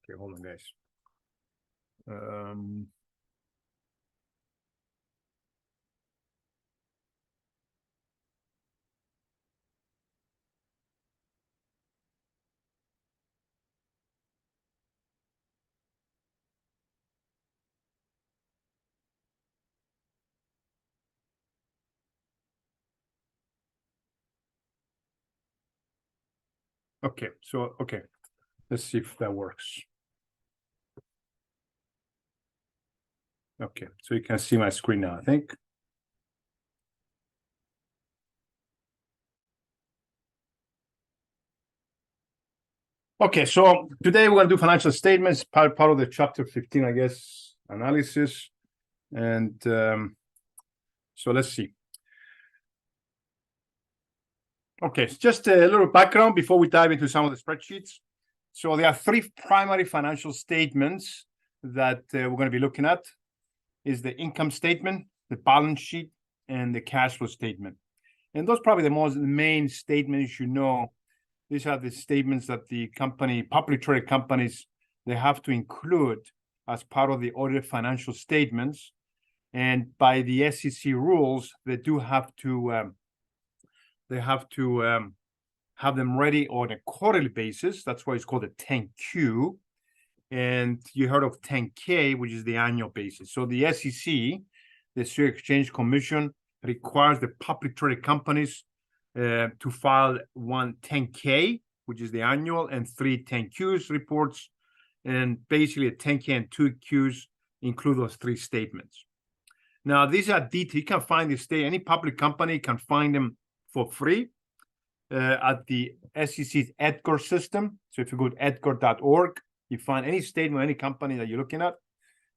Okay, hold on, guys. Okay, so let's see if that works. Okay, so you can see my screen now, I think. Okay, so today we're going to do financial statements, part of the chapter 15, I guess, analysis. And so let's see. Okay, so just a little background before we dive into some of the spreadsheets. So there are three primary financial statements that we're going to be looking at. Is the income statement, the balance sheet, and the cash flow statement. And those are probably the main statements you know. These are the statements that the company, publicly traded companies, they have to include as part of the audited financial statements. And by the SEC rules, they do have to have them ready on a quarterly basis. That's why it's called a 10Q. And you heard of 10K, which is the annual basis. So the SEC, the Securities Exchange Commission, requires the publicly traded companies to file one 10K, which is the annual, and three 10Qs reports. And basically a 10K and 2Qs include those three statements. Now, these are detailed. You can find this any public company can find them for free at the SEC's EDGAR system. So if you go to edgar.org, you find any statement, any company that you're looking at.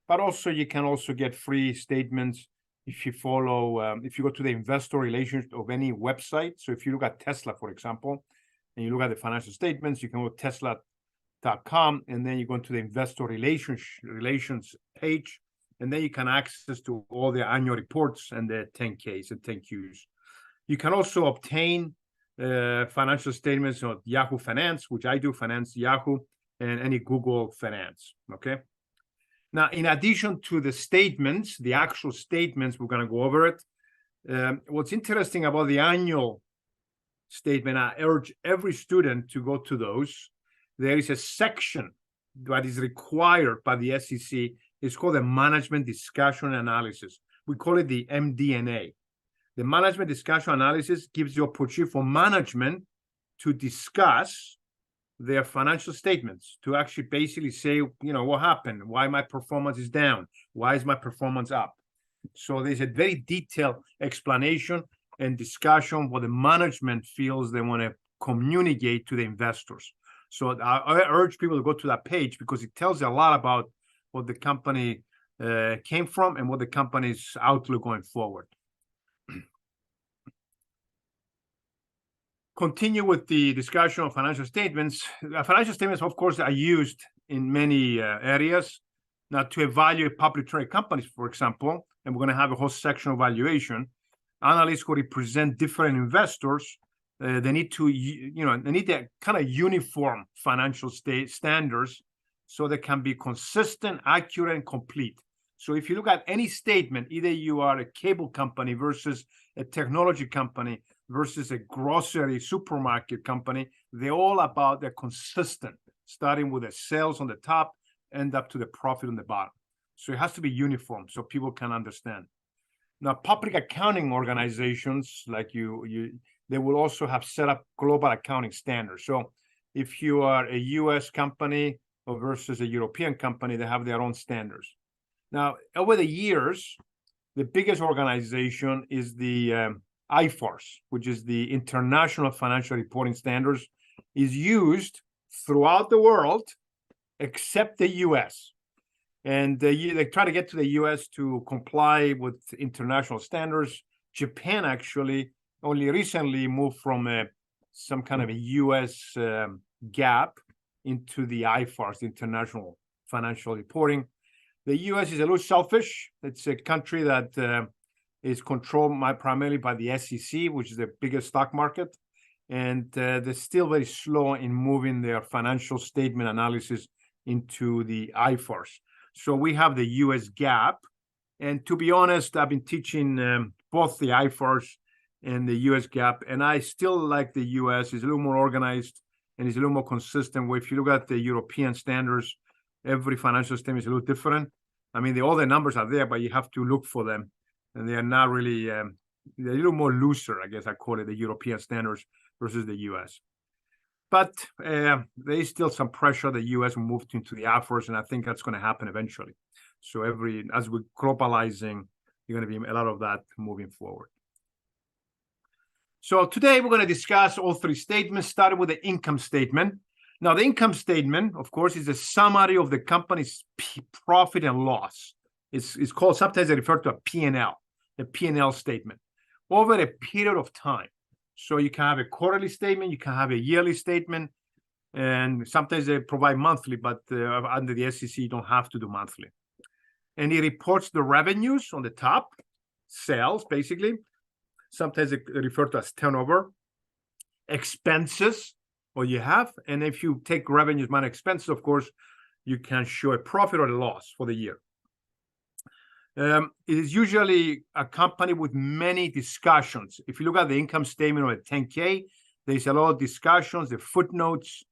But also, you can also get free statements if you follow, if you go to the investor relations of any website. So if you look at Tesla, for example, and you look at the financial statements, you can go to tesla.com, and then you go into the investor relations page, and then you can access to all the annual reports and the 10Ks and 10Qs. You can also obtain financial statements on Yahoo Finance, which I do, Finance Yahoo, and any Google Finance, okay? Now, in addition to the statements, the actual statements, we're going to go over it. What's interesting about the annual statement, I urge every student to go to those. There is a section that is required by the SEC. It's called the Management Discussion Analysis. We call it the MD&A. The Management Discussion Analysis gives you opportunity for management to discuss their financial statements, to actually basically say, you know, what happened, why my performance is down, why is my performance up. So there's a very detailed explanation and discussion what the management feels they want to communicate to the investors. So I urge people to go to that page because it tells you a lot about what the company came from and what the company's outlook going forward. Continue with the discussion of financial statements. Financial statements, of course, are used in many areas. Now, to evaluate publicly traded companies, for example, and we're going to have a whole section of valuation, analysts who represent different investors, they need to, they need that kind of uniform financial standards so they can be consistent, accurate, and complete. So if you look at any statement, either you are a cable company versus a technology company versus a grocery supermarket company, they're all about they're consistent, starting with the sales on the top, end up to the profit on the bottom. So it has to be uniform so people can understand. Now, public accounting organizations like they will also have set up global accounting standards. So if you are a US company versus a European company, they have their own standards. Now, over the years, the biggest organization is the IFRS, which is the International Financial Reporting Standards, is used throughout the world except the US. And they try to get to the US to comply with international standards. Japan actually only recently moved from some kind of a US GAAP into the IFRS, International Financial Reporting. The US is a little selfish. It's a country that is controlled primarily by the SEC, which is the biggest stock market. And they're still very slow in moving their financial statement analysis into the IFRS. So we have the US GAAP. And to be honest, I've been teaching both the IFRS and the US GAAP, and I still like the US. It's a little more organized and it's a little more consistent. Where if you look at the European standards, every financial statement is a little different. I mean, all the numbers are there, but you have to look for them. And they are not really, they're a little more looser, I guess I call it, the European standards versus the US. But there is still some pressure. The US will move into the IFRS, and I think that's going to happen eventually. So as we're globalizing, you're going to be a lot of that moving forward. So today we're going to discuss all three statements, starting with the income statement. Now, the income statement, of course, is a summary of the company's profit and loss. It's called, sometimes they refer to a P&L, the P&L statement, over a period of time. So you can have a quarterly statement, you can have a yearly statement, and sometimes they provide monthly, but under the SEC, you don't have to do monthly. And it reports the revenues on the top, sales, basically. Sometimes they refer to as turnover, expenses, what you have. And if you take revenues minus expenses, of course, you can show a profit or a loss for the year. It is usually accompanied with many discussions. If you look at the income statement or a 10K, there's a lot of discussions, the footnotes,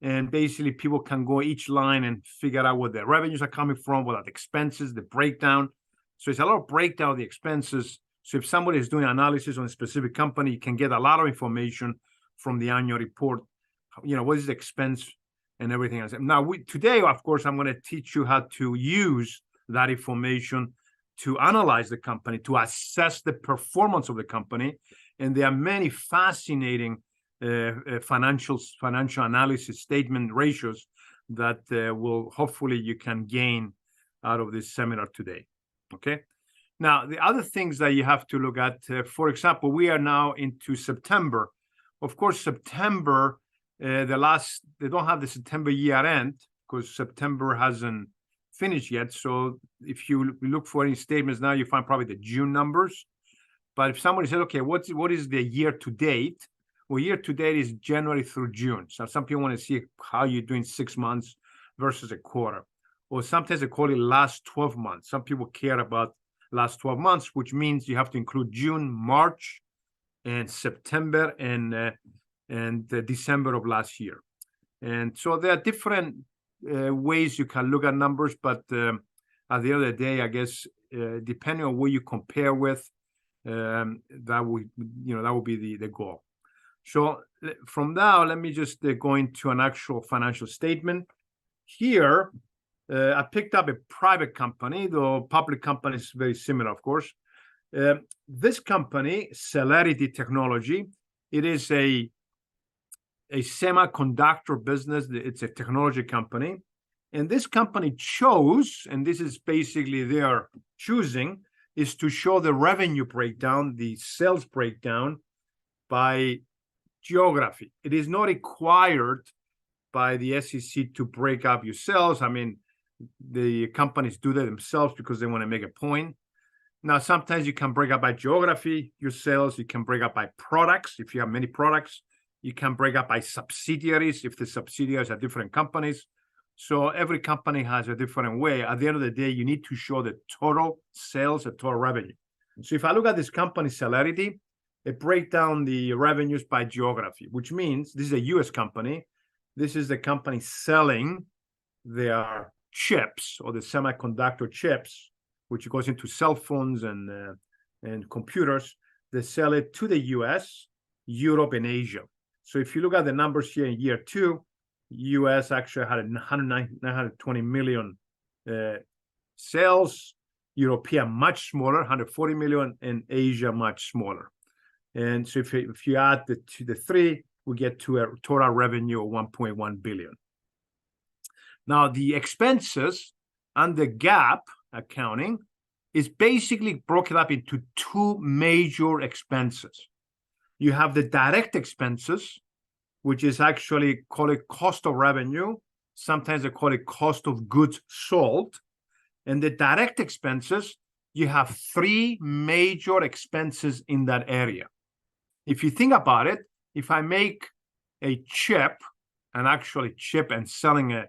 and basically people can go each line and figure out where the revenues are coming from, what are the expenses, the breakdown. So it's a lot of breakdown of the expenses. So if somebody is doing analysis on a specific company, you can get a lot of information from the annual report. You know, what is the expense and everything else. Now, today, of course, I'm going to teach you how to use that information to analyze the company, to assess the performance of the company. And there are many fascinating financial analysis statement ratios that will hopefully you can gain out of this seminar today. Okay. Now, the other things that you have to look at, for example, we are now into September. Of course, September, they don't have the September year end because September hasn't finished yet. So if you look for any statements now, you find probably the June numbers. But if somebody says, okay, what is the year to date? Well, year to date is January through June. So some people want to see how you're doing 6 months versus a quarter. Or sometimes they call it last 12 months. Some people care about last 12 months, which means you have to include June, March, and September, and December of last year. And so there are different ways you can look at numbers, but at the end of the day, I guess, depending on what you compare with, that would be the goal. So from now, let me just go into an actual financial statement. Here, I picked up a private company, though public company is very similar, of course. This company, Celerity Technology, it is a semiconductor business. It's a technology company. And this company chose, and this is basically their choosing, is to show the revenue breakdown, the sales breakdown by geography. It is not required by the SEC to break up your sales. I mean, the companies do that themselves because they want to make a point. Now, sometimes you can break up by geography, your sales. You can break up by products. If you have many products, you can break up by subsidiaries if the subsidiaries are different companies. So every company has a different way. At the end of the day, you need to show the total sales, the total revenue. So if I look at this company, Celerity, it breaks down the revenues by geography, which means this is a US company. This is the company selling their chips or the semiconductor chips, which goes into cell phones and computers. They sell it to the US, Europe, and Asia. So if you look at the numbers here in year 2, US actually had 920 million sales, European much smaller, 140 million, and Asia much smaller. And so if you add the three, we get to a total revenue of 1.1 billion. Now, the expenses under GAAP accounting is basically broken up into 2 major expenses. You have the direct expenses, which is actually called it cost of revenue. Sometimes they call it cost of goods sold. And the direct expenses, you have 3 major expenses in that area. If you think about it, if I make a chip, an actual chip, and selling a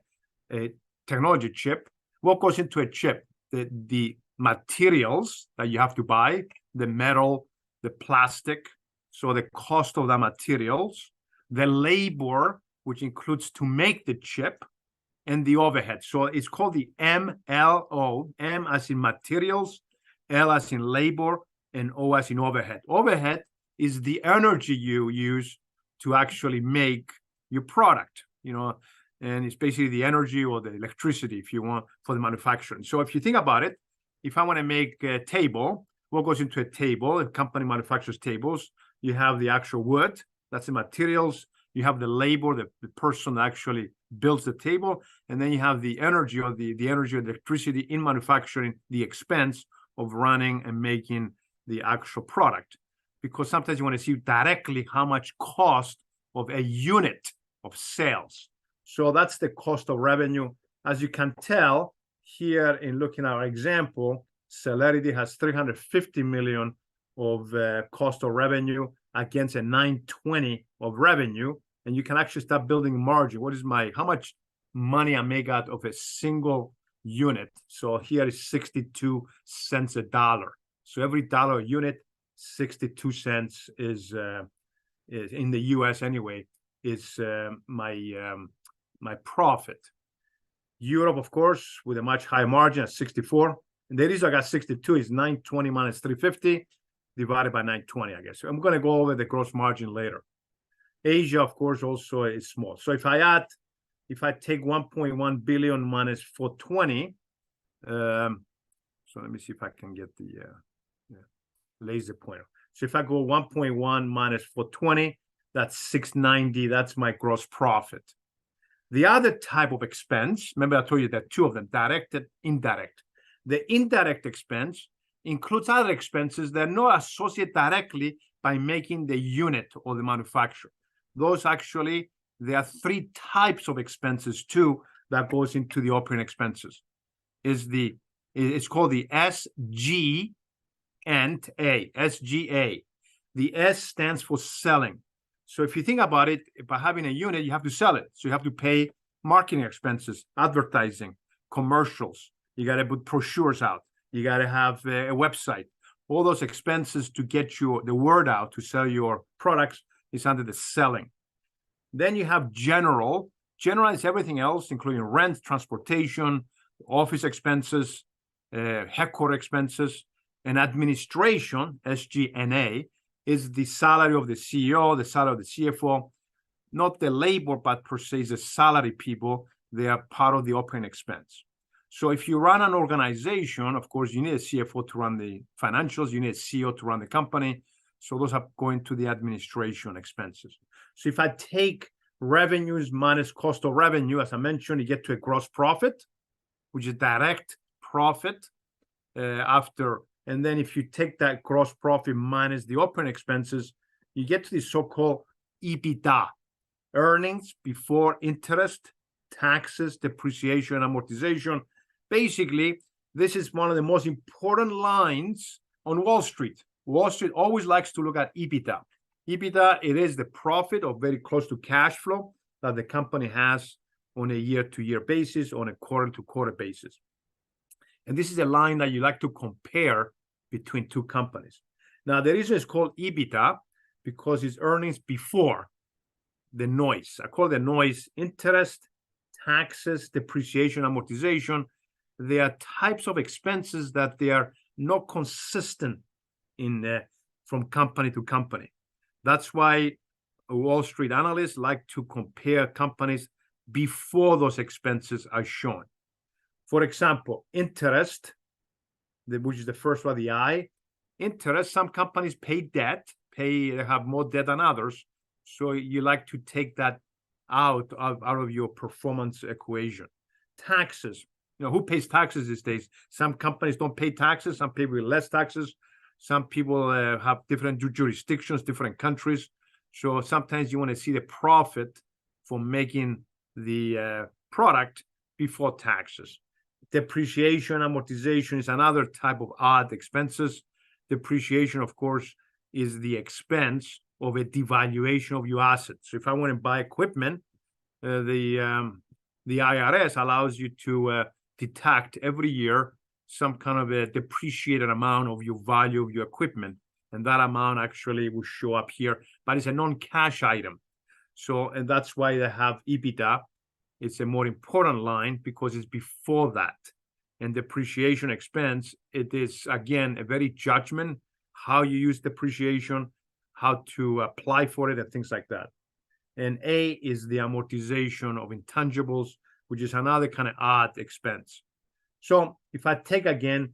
technology chip. What goes into a chip? The materials that you have to buy, the metal, the plastic, so the cost of the materials, the labor, which includes to make the chip, and the overhead. So it's called the MLO, M as in materials, L as in labor, and O as in overhead. Overhead is the energy you use to actually make your product, and it's basically the energy or the electricity, if you want, for the manufacturing. So if you think about it, if I want to make a table, what goes into a table? A company manufactures tables. You have the actual wood, that's the materials. You have the labor, the person that actually builds the table, and then you have the energy or the energy or the electricity in manufacturing, the expense of running and making the actual product. Because sometimes you want to see directly how much cost of a unit of sales. So that's the cost of revenue. As you can tell here in looking at our example, Celerity has 350 million of cost of revenue against a 920 of revenue, and you can actually start building margin. How much money I make out of a single unit? So here is 62 cents a dollar. So every dollar a unit, 62 cents is in the US anyway, is my profit. Europe, of course, with a much higher margin at 64. And the reason I got 62 is 920 minus 350 divided by 920, I guess. So I'm going to go over the gross margin later. Asia, of course, also is small. So if I take 1.1 billion minus 420, so let me see if I can get the laser pointer. So if I go 1.1 minus 420, that's 690. That's my gross profit. The other type of expense, remember I told you that two of them, direct and indirect. The indirect expense includes other expenses that are not associated directly by making the unit or the manufacture. Those actually, there are three types of expenses too that goes into the operating expenses. It's called the SG and A, SGA. The S stands for selling. So if you think about it, by having a unit, you have to sell it. So you have to pay marketing expenses, advertising, commercials. You got to put brochures out. You got to have a website. All those expenses to get the word out to sell your products is under the selling. Then you have general. General is everything else, including rent, transportation, office expenses, headquarter expenses, and administration, SG&A, is the salary of the CEO, the salary of the CFO, not the labor, but per se is the salary people. They are part of the operating expense. So if you run an organization, of course, you need a CFO to run the financials. You need a CEO to run the company. So those are going to the administration expenses. So if I take revenues minus cost of revenue, as I mentioned, you get to a gross profit, which is direct profit after. And then if you take that gross profit minus the operating expenses, you get to the so-called EBITDA, earnings before interest, taxes, depreciation, amortization. Basically, this is one of the most important lines on Wall Street. Wall Street always likes to look at EBITDA. EBITDA, it is the profit or very close to cash flow that the company has on a year-to-year basis, on a quarter-to-quarter basis. And this is a line that you like to compare between two companies. Now, the reason it's called EBITDA because it's earnings before the noise. I call the noise interest, taxes, depreciation, amortization. They are types of expenses that they are not consistent from company to company. That's why Wall Street analysts like to compare companies before those expenses are shown. For example, interest, which is the first one, the I. Interest, some companies pay debt, they have more debt than others. So you like to take that out of your performance equation. Taxes, who pays taxes these days? Some companies don't pay taxes, some people with less taxes. Some people have different jurisdictions, different countries. So sometimes you want to see the profit for making the product before taxes. Depreciation, amortization is another type of odd expenses. Depreciation, of course, is the expense of a devaluation of your assets. So if I want to buy equipment, the the IRS allows you to detect every year some kind of a depreciated amount of your value of your equipment. And that amount actually will show up here, but it's a non-cash item. So, and that's why they have EBITDA. It's a more important line because it's before that. And depreciation expense, it is, again, a very judgment, how you use depreciation, how to apply for it, and things like that. And A is the amortization of intangibles, which is another kind of odd expense. So if I take, again,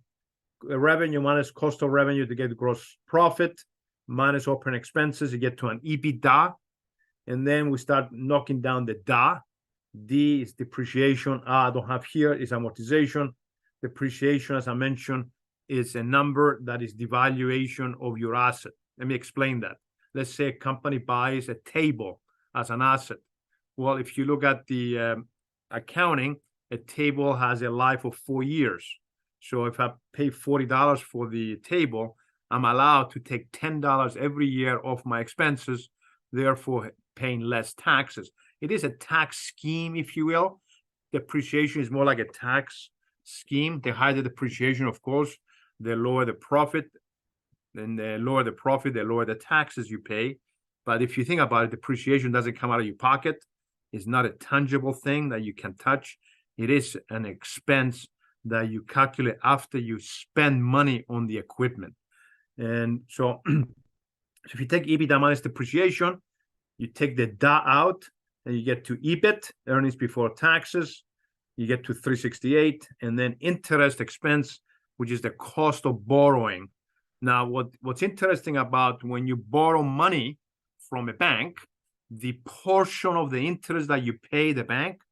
revenue minus cost of revenue to get gross profit, minus operating expenses, you get to an EBITDA. And then we start knocking down the DA. D is depreciation. I don't have here is amortization. Depreciation, as I mentioned, is a number that is the valuation of your asset. Let me explain that. Let's say a company buys a table as an asset. Well, if you look at the accounting, a table has a life of 4 years. So if I pay $40 for the table, I'm allowed to take $10 every year off my expenses, therefore paying less taxes. It is a tax scheme, if you will. Depreciation is more like a tax scheme. The higher the depreciation, of course, the lower the profit. Then the lower the profit, the lower the taxes you pay. But if you think about it, depreciation doesn't come out of your pocket. It's not a tangible thing that you can touch. It is an expense that you calculate after you spend money on the equipment. And so, if you take EBITDA minus depreciation, you take the DA out, and you get to EBIT, earnings before taxes. You get to 368, and then interest expense, which is the cost of borrowing. Now, what's interesting about when you borrow money from a bank, the portion of the interest that you pay the bank,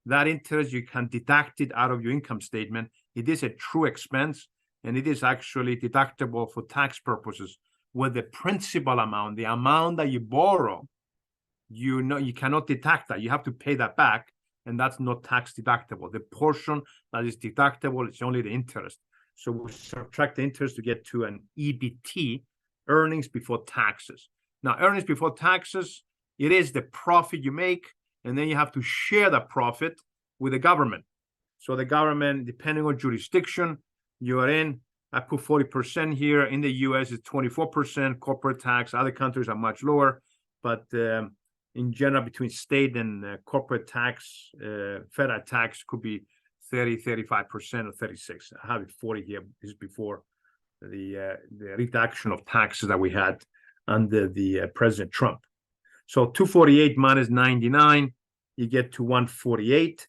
that interest, you can deduct it out of your income statement. It is a true expense, and it is actually deductible for tax purposes. With the principal amount, the amount that you borrow, you cannot deduct that. You have to pay that back, and that's not tax deductible. The portion that is deductible is only the interest. So we subtract the interest to get to an EBT, earnings before taxes. Now, earnings before taxes, it is the profit you make, and then you have to share that profit with the government. So the government, depending on jurisdiction you are in, I put 40% here. In the US, it's 24% corporate tax. Other countries are much lower. But in general, between state and corporate tax, federal tax could be 30, 35%, or 36. I have it 40 here. This is before the reduction of taxes that we had under the President Trump. So 248 minus 99, you get to 148.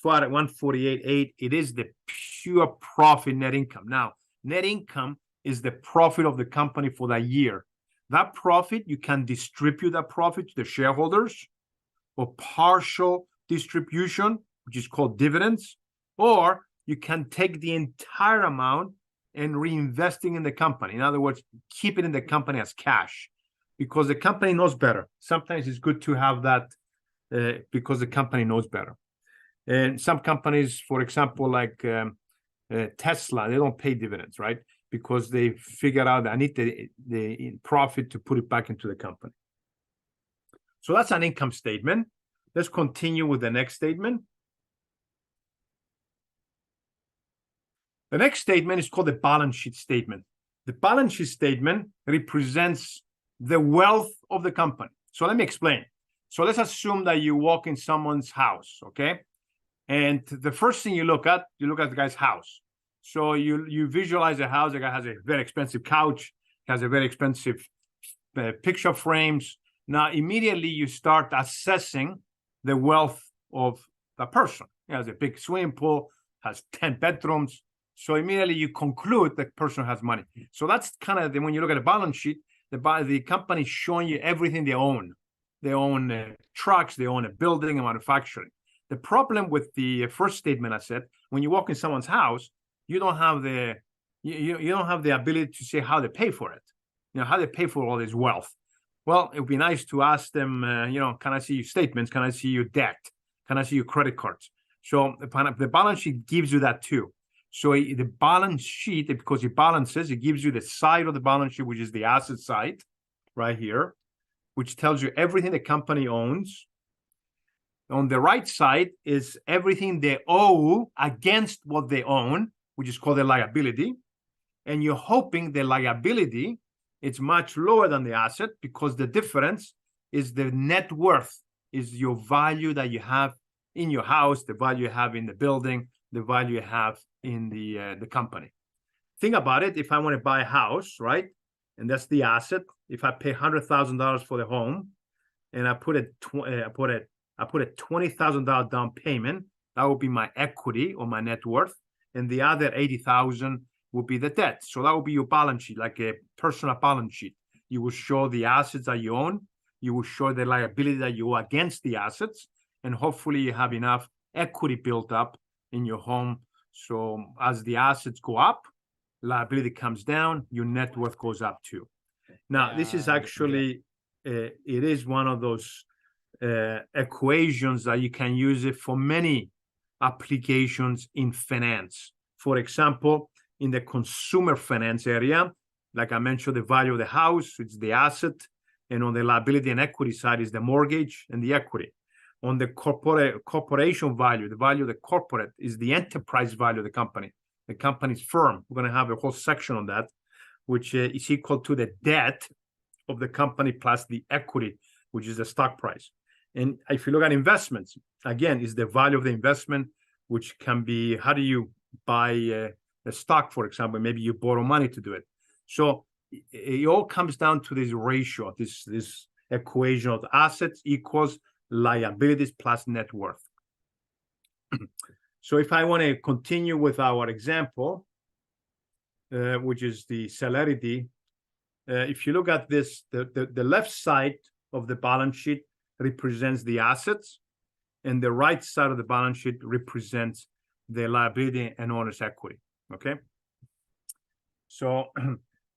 At 148.8, it is the pure profit net income. Now, net income is the profit of the company for that year. That profit, you can distribute that profit to the shareholders, or partial distribution, which is called dividends, or you can take the entire amount and reinvesting in the company. In other words, keep it in the company as cash, because the company knows better. Sometimes it's good to have that because the company knows better. And some companies, for example, like Tesla, they don't pay dividends, right? Because they figure out that I need the profit to put it back into the company. So that's an income statement. Let's continue with the next statement. The next statement is called the balance sheet statement. The balance sheet statement represents the wealth of the company. So let me explain. So let's assume that you walk in someone's house, okay? And the first thing you look at the guy's house. So you visualize a house. The guy has a very expensive couch, has a very expensive picture frames. Now, immediately you start assessing the wealth of the person. He has a big swimming pool, has 10 bedrooms. So immediately you conclude the person has money. So that's kind of when you look at the balance sheet, the company is showing you everything they own. They own trucks, they own a building, and manufacturing. The problem with the first statement I said, when you walk in someone's house, you don't have the ability to say how they pay for it. You know, how they pay for all this wealth. Well, it would be nice to ask them, can I see your statements? Can I see your debt? Can I see your credit cards? So the balance sheet gives you that too. So the balance sheet, because it balances, it gives you the side of the balance sheet, which is the asset side right here, which tells you everything the company owns. On the right side is everything they owe against what they own, which is called a liability. And you're hoping the liability is much lower than the asset, because the difference is the net worth, is your value that you have in your house, the value you have in the building, the value you have in the company. Think about it. If I want to buy a house, right, and that's the asset. If I pay $100,000 for the home, and I put a $20,000 down payment, that will be my equity or my net worth, and the other $80,000 will be the debt. So that will be your balance sheet, like a personal balance sheet. You will show the assets that you own, you will show the liability that you owe against the assets, and hopefully you have enough equity built up in your home. So as the assets go up, liability comes down, your net worth goes up too. Now, this is actually, it is one of those equations that you can use it for many applications in finance. For example, in the consumer finance area, like I mentioned, the value of the house, it's the asset, and on the liability and equity side is the mortgage and the equity. On the corporation value, the value of the corporate is the enterprise value of the company, the company's firm. We're going to have a whole section on that, which is equal to the debt of the company plus the equity, which is the stock price. And if you look at investments, again, is the value of the investment, which can be, how do you buy a stock, for example? Maybe you borrow money to do it. So it all comes down to this ratio, this equation of assets equals liabilities plus net worth. So if I want to continue with our example, which is the Celerity, if you look at this, the left side of the balance sheet represents the assets, and the right side of the balance sheet represents the liability and owner's equity. Okay. So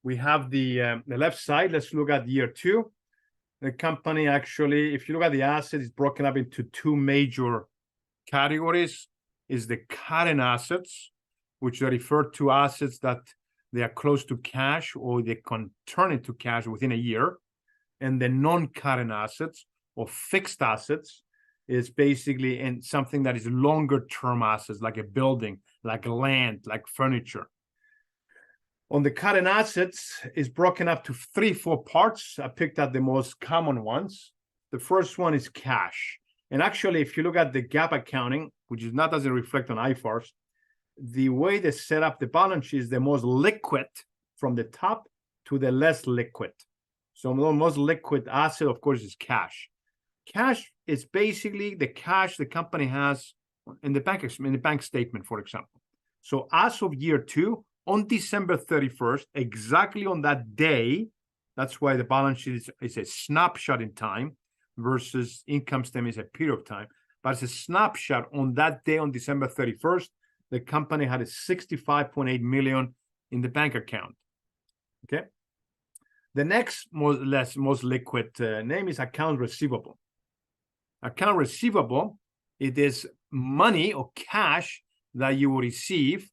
we have the left side. Let's look at year two. The company actually, if you look at the assets, it's broken up into two major categories. Is the current assets, which are referred to assets that they are close to cash or they can turn into cash within a year. And the non-current assets or fixed assets is basically in something that is longer term assets, like a building, like land, like furniture. On the current assets is broken up to 3-4 parts. I picked out the most common ones. The first one is cash. And actually, if you look at the GAAP accounting, which is not doesn't reflect on IFRS, the way they set up the balance sheet is the most liquid from the top to the less liquid. So the most liquid asset, of course, is cash. Cash is basically the cash the company has in the bank statement, for example. So as of year two, on December 31st, exactly on that day, that's why the balance sheet is a snapshot in time versus income statement is a period of time. But it's a snapshot on that day, on December 31st, the company had a $65.8 million in the bank account. Okay. The next most liquid name is account receivable. Account receivable, it is money or cash that you will receive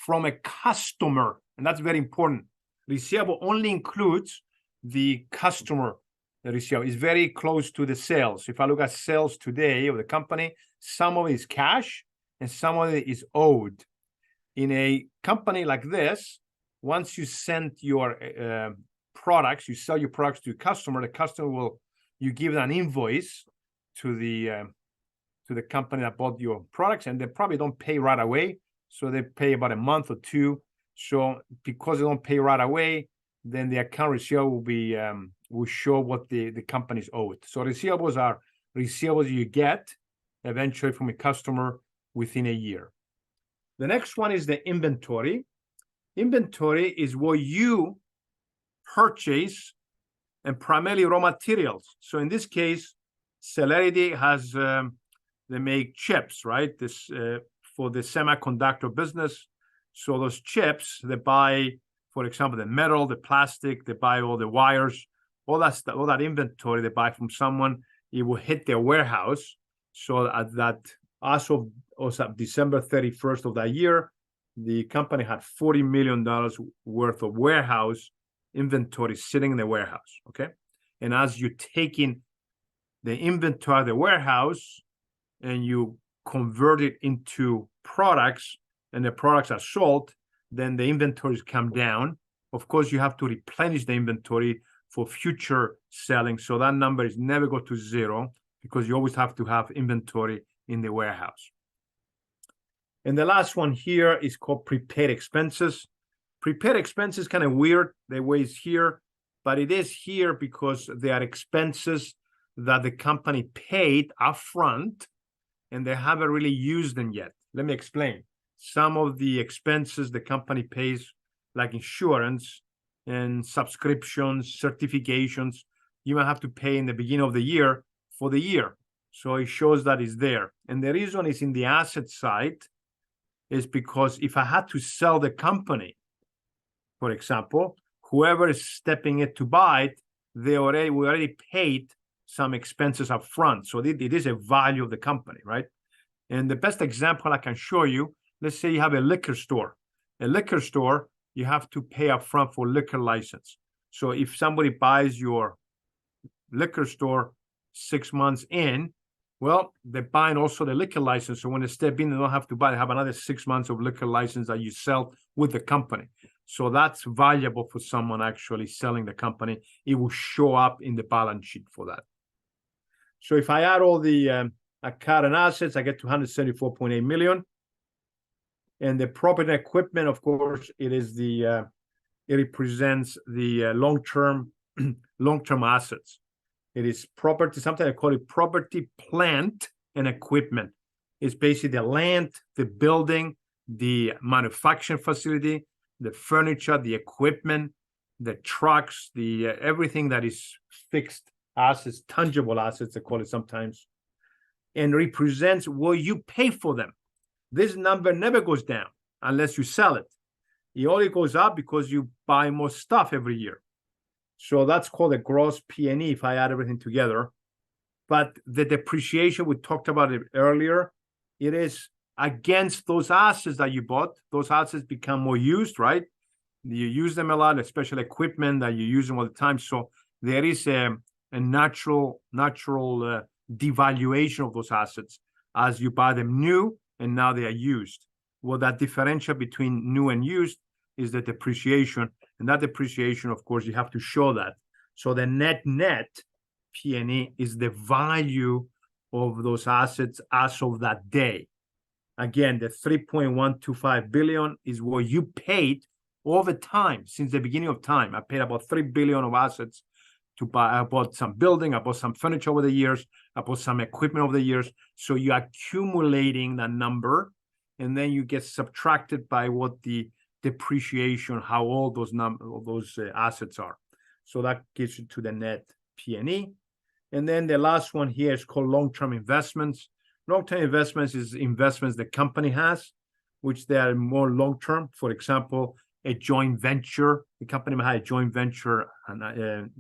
from a customer, and that's very important. Receivable only includes the customer. The receivable is very close to the sales. If I look at sales today of the company, some of it is cash and some of it is owed. In a company like this, once you send your products, you sell your products to a customer, the customer will, you give an invoice to the company that bought your products, and they probably don't pay right away. So they pay about a month or two. So because they don't pay right away, then the account receivable will be will show what the company's owed. So receivables are receivables you get eventually from a customer within a year. The next one is the inventory. Inventory is what you purchase, and primarily raw materials. So in this case, Celerity has they make chips, right? This for the semiconductor business. So those chips, they buy, for example, the metal, the plastic, they buy all the wires, all that stuff, all that inventory they buy from someone. It will hit their warehouse. So that as of December 31st of that year, the company had $40 million worth of warehouse inventory sitting in the warehouse. Okay, and as you're taking the inventory of the warehouse, and you convert it into products and the products are sold, then the inventories come down. Of course, you have to replenish the inventory for future selling. So that number is never go to zero because you always have to have inventory in the warehouse. And the last one here is called prepaid expenses. Prepaid expenses kind of weird the way it's here, but it is here because they are expenses that the company paid upfront and they haven't really used them yet. Let me explain. Some of the expenses the company pays, like insurance and subscriptions, certifications, you might have to pay in the beginning of the year for the year. So it shows that it's there. And the reason is in the asset side is because if I had to sell the company, for example, whoever is stepping in to buy it, we already paid some expenses up front. So it is a value of the company, right? And the best example I can show you, let's say you have a liquor store. A liquor store, you have to pay up front for liquor license. So if somebody buys your liquor store 6 months in, well, they're buying also the liquor license. So when they step in, they don't have to buy, they have another 6 months of liquor license that you sell with the company. So that's valuable for someone actually selling the company. It will show up in the balance sheet for that. So if I add all the current assets, I get to 174.8 million. And the property and equipment, of course, it represents the long-term assets. It is property, sometimes I call it property, plant, and equipment. It's basically the land, the building, the manufacturing facility, the furniture, the equipment, the trucks, the everything that is fixed assets, tangible assets, they call it sometimes, and represents what you pay for them. This number never goes down unless you sell it. It only goes up because you buy more stuff every year. So that's called a gross P&E if I add everything together. But the depreciation, we talked about it earlier, it is against those assets that you bought. Those assets become more used, right? You use them a lot, especially equipment that you use them all the time. So there is a natural devaluation of those assets as you buy them new and now they are used. Well, that differential between new and used is the depreciation. And that depreciation, of course, you have to show that. So the net P&E is the value of those assets as of that day. Again, the 3.125 billion is what you paid over time, since the beginning of time. I paid about 3 billion of assets to buy. I bought some building, I bought some furniture over the years, I bought some equipment over the years. So you're accumulating that number, and then you get subtracted by what the depreciation, how old those assets are. So that gets you to the net P&E. And then the last one here is called long-term investments. Long-term investments is investments the company has, which they are more long-term. For example, a joint venture. The company might have a joint venture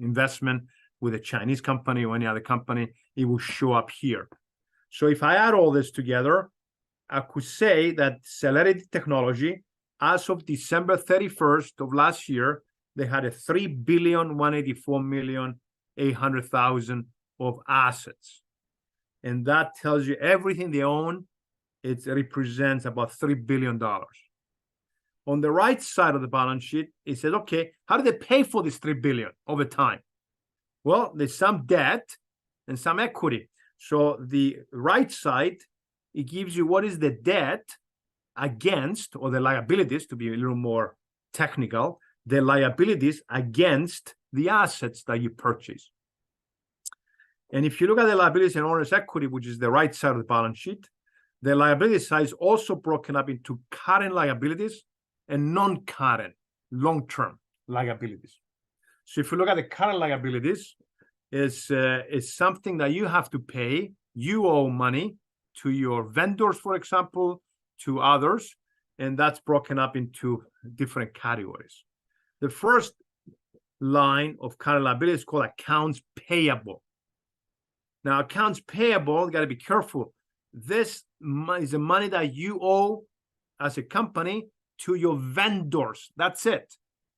investment with a Chinese company or any other company. It will show up here. So if I add all this together, I could say that Celerity Technology, as of December 31st of last year, they had a 3,184,800,000 of assets. And that tells you everything they own. It represents about $3 billion. On the right side of the balance sheet, it says, okay, how do they pay for this $3 billion over time? Well, there's some debt and some equity. So the right side, it gives you what is the debt against, or the liabilities, to be a little more technical, the liabilities against the assets that you purchase. And if you look at the liabilities and owner's equity, which is the right side of the balance sheet, the liability side is also broken up into current liabilities and non-current, long-term liabilities. So if you look at the current liabilities, is something that you have to pay. You owe money to your vendors, for example, to others, and that's broken up into different categories. The first line of current liability is called accounts payable. Now, accounts payable, you got to be careful. This is the money that you owe as a company to your vendors. That's it.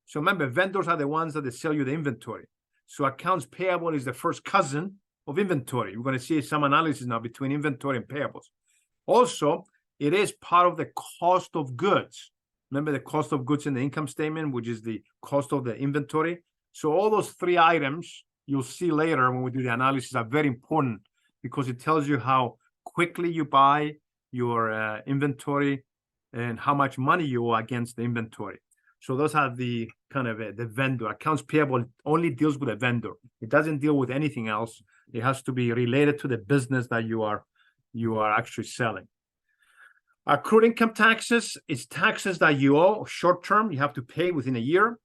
So remember, vendors are the ones that they sell you the inventory. So accounts payable is the first cousin of inventory. We're going to see some analysis now between inventory and payables. Also, it is part of the cost of goods. Remember the cost of goods in the income statement, which is the cost of the inventory. So all those three items you'll see later when we do the analysis are very important because it tells you how quickly you buy your inventory and how much money you owe against the inventory. So those are the kind of the vendor. Accounts payable only deals with a vendor. It doesn't deal with anything else. It has to be related to the business that you are actually selling. Accrued income taxes is taxes that you owe short term, you have to pay within a year.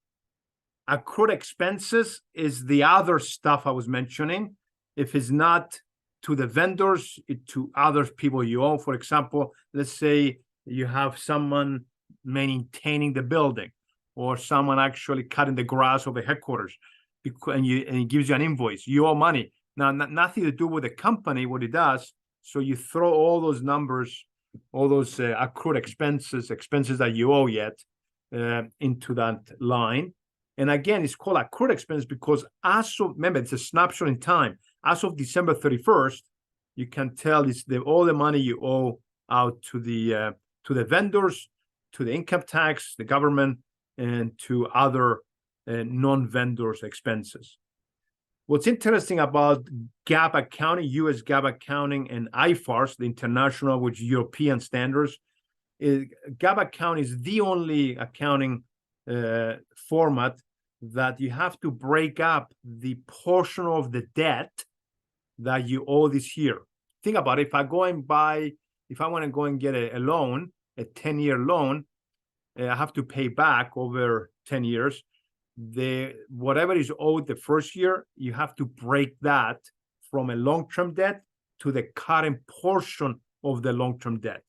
Accrued expenses is the other stuff I was mentioning. If it's not to the vendors, to other people you owe. For example, let's say you have someone maintaining the building or someone actually cutting the grass of the headquarters, and it gives you an invoice. You owe money. Now, nothing to do with the company, what it does. So you throw all those numbers, all those accrued expenses that you owe yet into that line. And again, it's called accrued expense because remember, it's a snapshot in time. As of December 31st, you can tell it's all the money you owe out to the vendors, to the income tax, the government, and to other non-vendors expenses. What's interesting about GAAP accounting, US GAAP accounting, and IFRS, the international, which European standards, is GAAP accounting is the only accounting format that you have to break up the portion of the debt that you owe this year. Think about it. If I want to go and get a loan, a 10-year loan, I have to pay back over 10 years. Whatever is owed the first year, you have to break that from a long-term debt to the current portion of the long-term debt.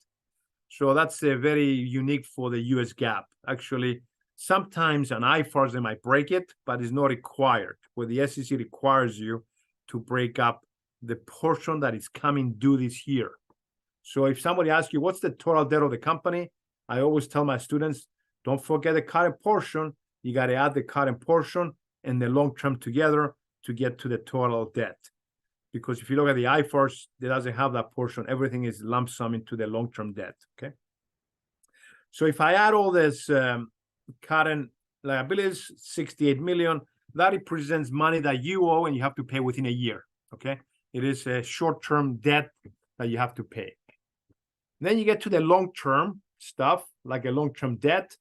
So that's very unique for the US GAAP. Actually, sometimes on IFRS, they might break it, but it's not required. Where the SEC requires you to break up the portion that is coming due this year. So if somebody asks you, what's the total debt of the company? I always tell my students, don't forget the current portion. You got to add the current portion and the long-term together to get to the total debt. Because if you look at the IFRS, it doesn't have that portion. Everything is lump sum into the long-term debt, okay? So if I add all this current liabilities, 68 million, that represents money that you owe and you have to pay within a year, okay? It is a short-term debt that you have to pay. Then you get to the long-term stuff, like a long-term debt.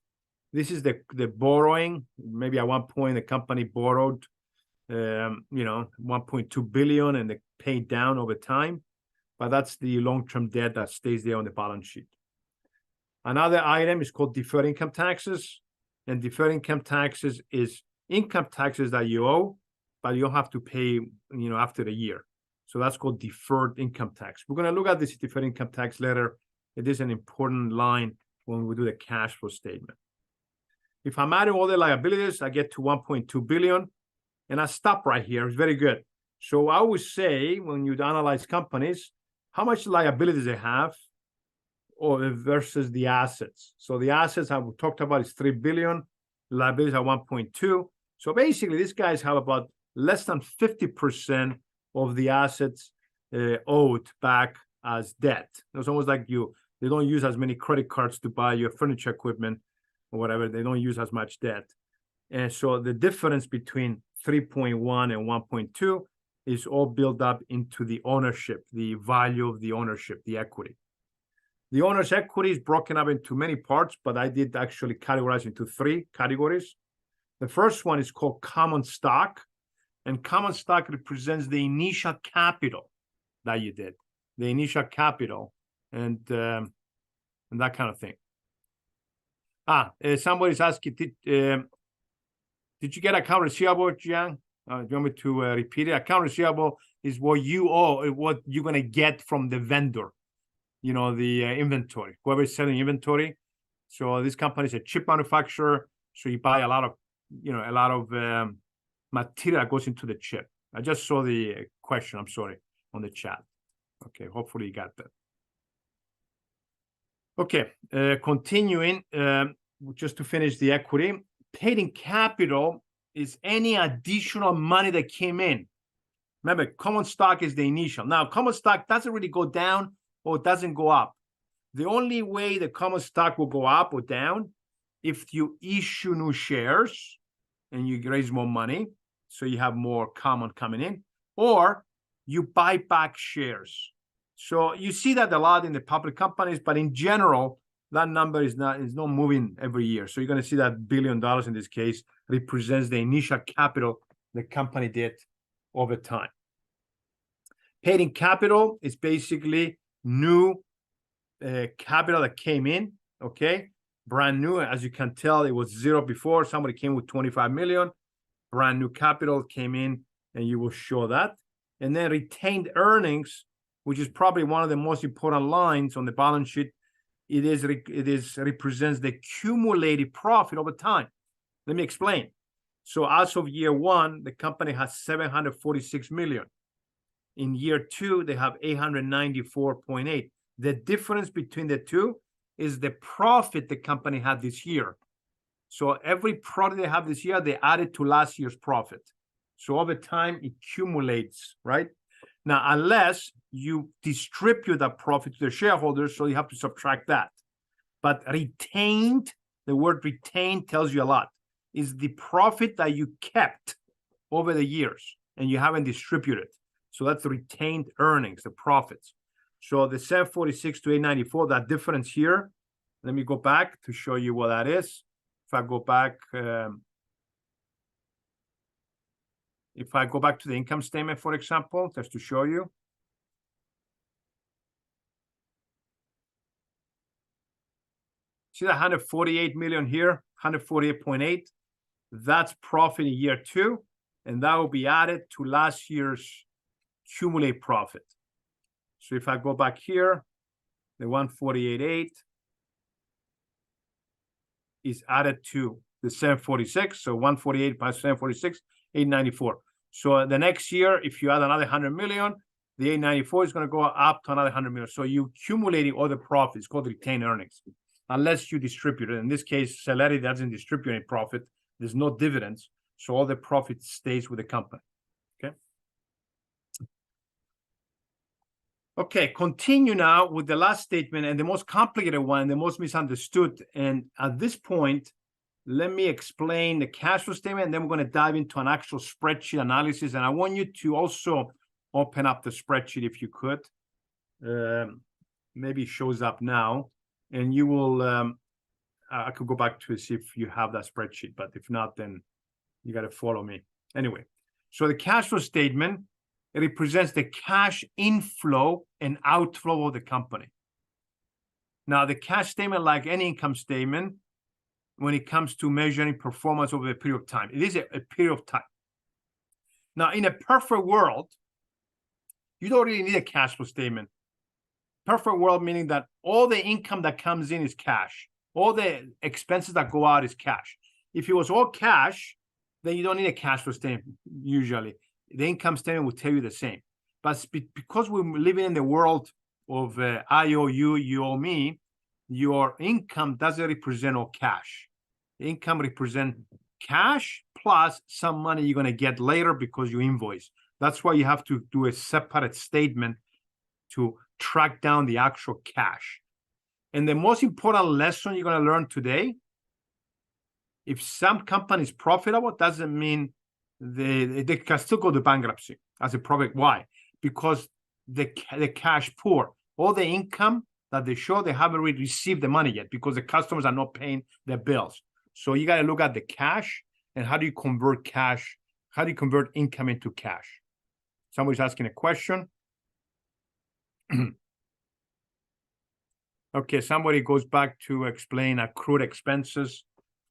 This is the borrowing. Maybe at one point the company borrowed, 1.2 billion, and they paid down over time. But that's the long-term debt that stays there on the balance sheet. Another item is called deferred income taxes, and deferred income taxes is income taxes that you owe, but you don't have to pay, after a year. So that's called deferred income tax. We're going to look at this deferred income tax later. It is an important line when we do the cash flow statement. If I'm adding all the liabilities, I get to 1.2 billion, and I stop right here. It's very good. So I always say, when you analyze companies, how much liabilities they have versus the assets. So the assets I've talked about is 3 billion, liabilities are 1.2. So basically, these guys have about less than 50% of the assets owed back as debt. It's almost like they don't use as many credit cards to buy your furniture equipment or whatever. They don't use as much debt. And so the difference between 3.1 and 1.2 is all built up into the ownership, the value of the ownership, the equity. The owner's equity is broken up into many parts, but I did actually categorize into three categories. The first one is called common stock, and common stock represents the initial capital that you did, the initial capital, and that kind of thing. Somebody's asking, did you get account receivable, Jiang? Do you want me to repeat it? Account receivable is what you owe, what you're going to get from the vendor, the inventory, whoever is selling inventory. So this company is a chip manufacturer. So you buy a lot of material that goes into the chip. I just saw the question, I'm sorry, on the chat. Okay, hopefully you got that. Okay, continuing, just to finish the equity, paid in capital is any additional money that came in. Remember, common stock is the initial. Now, common stock doesn't really go down or doesn't go up. The only way the common stock will go up or down if you issue new shares and you raise more money, so you have more common coming in, or you buy back shares. So you see that a lot in the public companies, but in general, that number is not moving every year. So you're going to see that $1 billion in this case represents the initial capital the company did over time. Paid in capital is basically new capital that came in, okay? Brand new. As you can tell, it was zero before. Somebody came with 25 million. Brand new capital came in, and you will show that. And then retained earnings, which is probably one of the most important lines on the balance sheet. It represents the cumulative profit over time. Let me explain. So as of year one, the company has 746 million. In year two, they have 894.8. The difference between the two is the profit the company had this year. So every profit they have this year, they added to last year's profit. So over time, it accumulates, right? Now, unless you distribute that profit to the shareholders, so you have to subtract that. But retained, the word retained tells you a lot, is the profit that you kept over the years and you haven't distributed. So that's the retained earnings, the profits. So the 746 to 894, that difference here, let me go back to show you what that is. If I go back, to the income statement, for example, just to show you. See the 148 million here, 148.8. That's profit in year two, and that will be added to last year's cumulative profit. So if I go back here, the 148.8 is added to the 746. So 148 plus 746, 894. So the next year, if you add another 100 million, the 894 is going to go up to another 100 million. So you accumulating all the profits, called retained earnings, unless you distribute it. In this case, Celerity doesn't distribute any profit. There's no dividends. So all the profit stays with the company. Okay. Okay, continue now with the last statement and the most complicated one, the most misunderstood. And at this point, let me explain the cash flow statement, and then we're going to dive into an actual spreadsheet analysis. And I want you to also open up the spreadsheet if you could. Maybe it shows up now, and you will, I could go back to see if you have that spreadsheet, but if not, then you got to follow me. Anyway, so the cash flow statement, it represents the cash inflow and outflow of the company. Now, the cash statement, like any income statement, when it comes to measuring performance over a period of time, it is a period of time. Now, in a perfect world, you don't really need a cash flow statement. Perfect world meaning that all the income that comes in is cash. All the expenses that go out is cash. If it was all cash, then you don't need a cash flow statement usually. The income statement will tell you the same. But because we're living in the world of I owe you, you owe me, your income doesn't represent all cash. The income represents cash plus some money you're going to get later because you invoice. That's why you have to do a separate statement to track down the actual cash. And the most important lesson you're going to learn today, if some company is profitable, doesn't mean they can still go to bankruptcy as a profit. Why? Because the cash poor, all the income that they show, they haven't really received the money yet because the customers are not paying their bills. So you got to look at the cash and how do you convert cash? How do you convert income into cash? Somebody's asking a question. Okay, somebody goes back to explain accrued expenses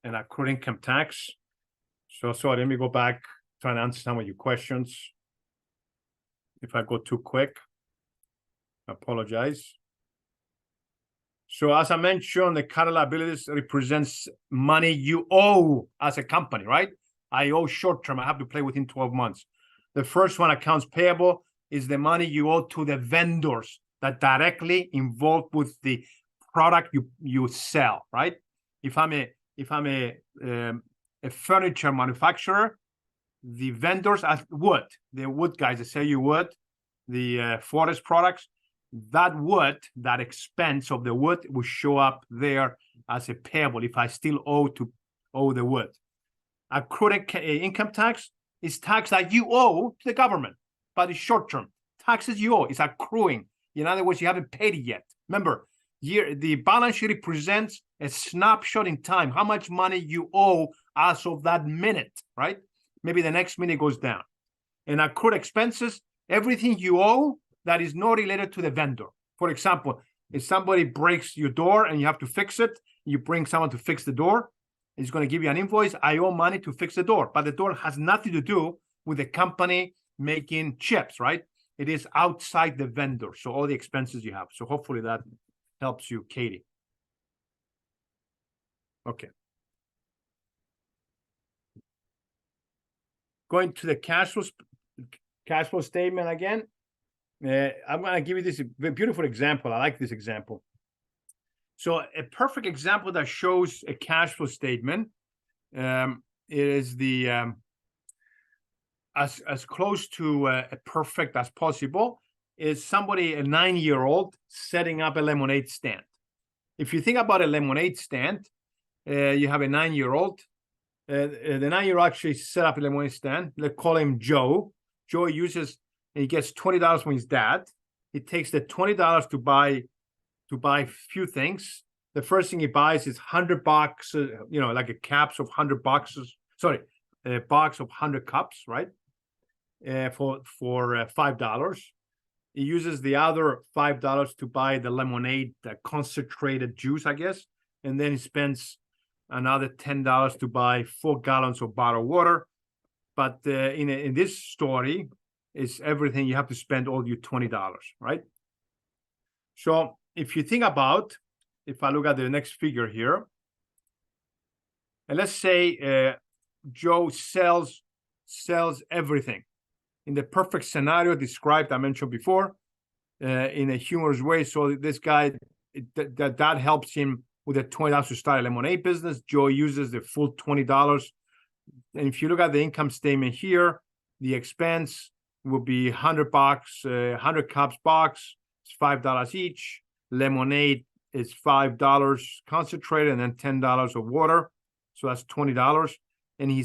and accrued income tax. So let me go back, try to answer some of your questions. If I go too quick, I apologize. So as I mentioned, the current liabilities represents money you owe as a company, right? I owe short-term, I have to pay within 12 months. The first one, accounts payable, is the money you owe to the vendors that directly involved with the product you sell, right? If I'm a furniture manufacturer, the vendors at wood, the wood guys that sell you wood, the forest products, that wood, that expense of the wood will show up there as a payable if I still owe the wood. Accrued income tax is tax that you owe to the government, but it's short term. Taxes you owe is accruing. In other words, you haven't paid it yet. Remember, the balance sheet represents a snapshot in time, how much money you owe as of that minute, right? Maybe the next minute goes down. And accrued expenses, everything you owe that is not related to the vendor. For example, if somebody breaks your door and you have to fix it, you bring someone to fix the door, it's going to give you an invoice. I owe money to fix the door, but the door has nothing to do with the company making chips, right? It is outside the vendor. So all the expenses you have. So hopefully that helps you, Katie. Okay. Going to the cash flow statement again. I'm going to give you this beautiful example. I like this example. So a perfect example that shows a cash flow statement is the as close to a perfect as possible is somebody, a 9-year-old, setting up a lemonade stand. If you think about a lemonade stand, you have a 9-year-old. The 9-year-old actually set up a lemonade stand. Let's call him Joe. Joe he gets $20 from his dad. He takes the $20 to buy a few things. The first thing he buys is $100, like a caps of $100 boxes. Sorry, a box of 100 cups, right? For $5. He uses the other $5 to buy the lemonade, the concentrated juice, I guess. And then he spends another $10 to buy 4 gallons of bottled water. But in this story, is everything you have to spend all your $20, right? So if you think about, if I look at the next figure here, and let's say Joe sells everything in the perfect scenario described, I mentioned before, in a humorous way. So this guy, that helps him with the $20 to start a lemonade business. Joe uses the full $20. And if you look at the income statement here, the expense will be $100, 100 cups box, it's $5 each. Lemonade is $5 concentrated and then $10 of water. So that's $20. And he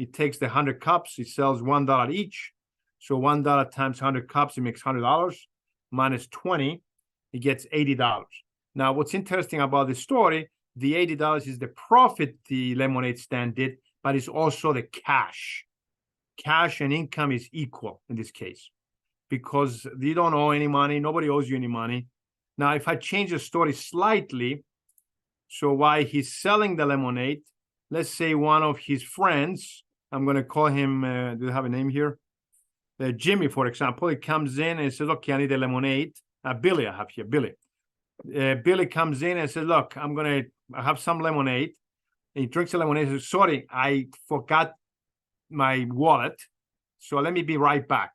takes the 100 cups, he sells $1 each. So $1 times 100 cups, he makes $100 minus 20, he gets $80. Now, what's interesting about this story, the $80 is the profit the lemonade stand did, but it's also the cash. Cash and income is equal in this case because you don't owe any money. Nobody owes you any money. Now, if I change the story slightly, so while he's selling the lemonade, let's say one of his friends, I'm going to call him, do you have a name here? Jimmy, for example, he comes in and says, okay, I need a lemonade. Billy, I have here, Billy. Billy comes in and says, look, I have some lemonade. And he drinks the lemonade and says, sorry, I forgot my wallet. So let me be right back.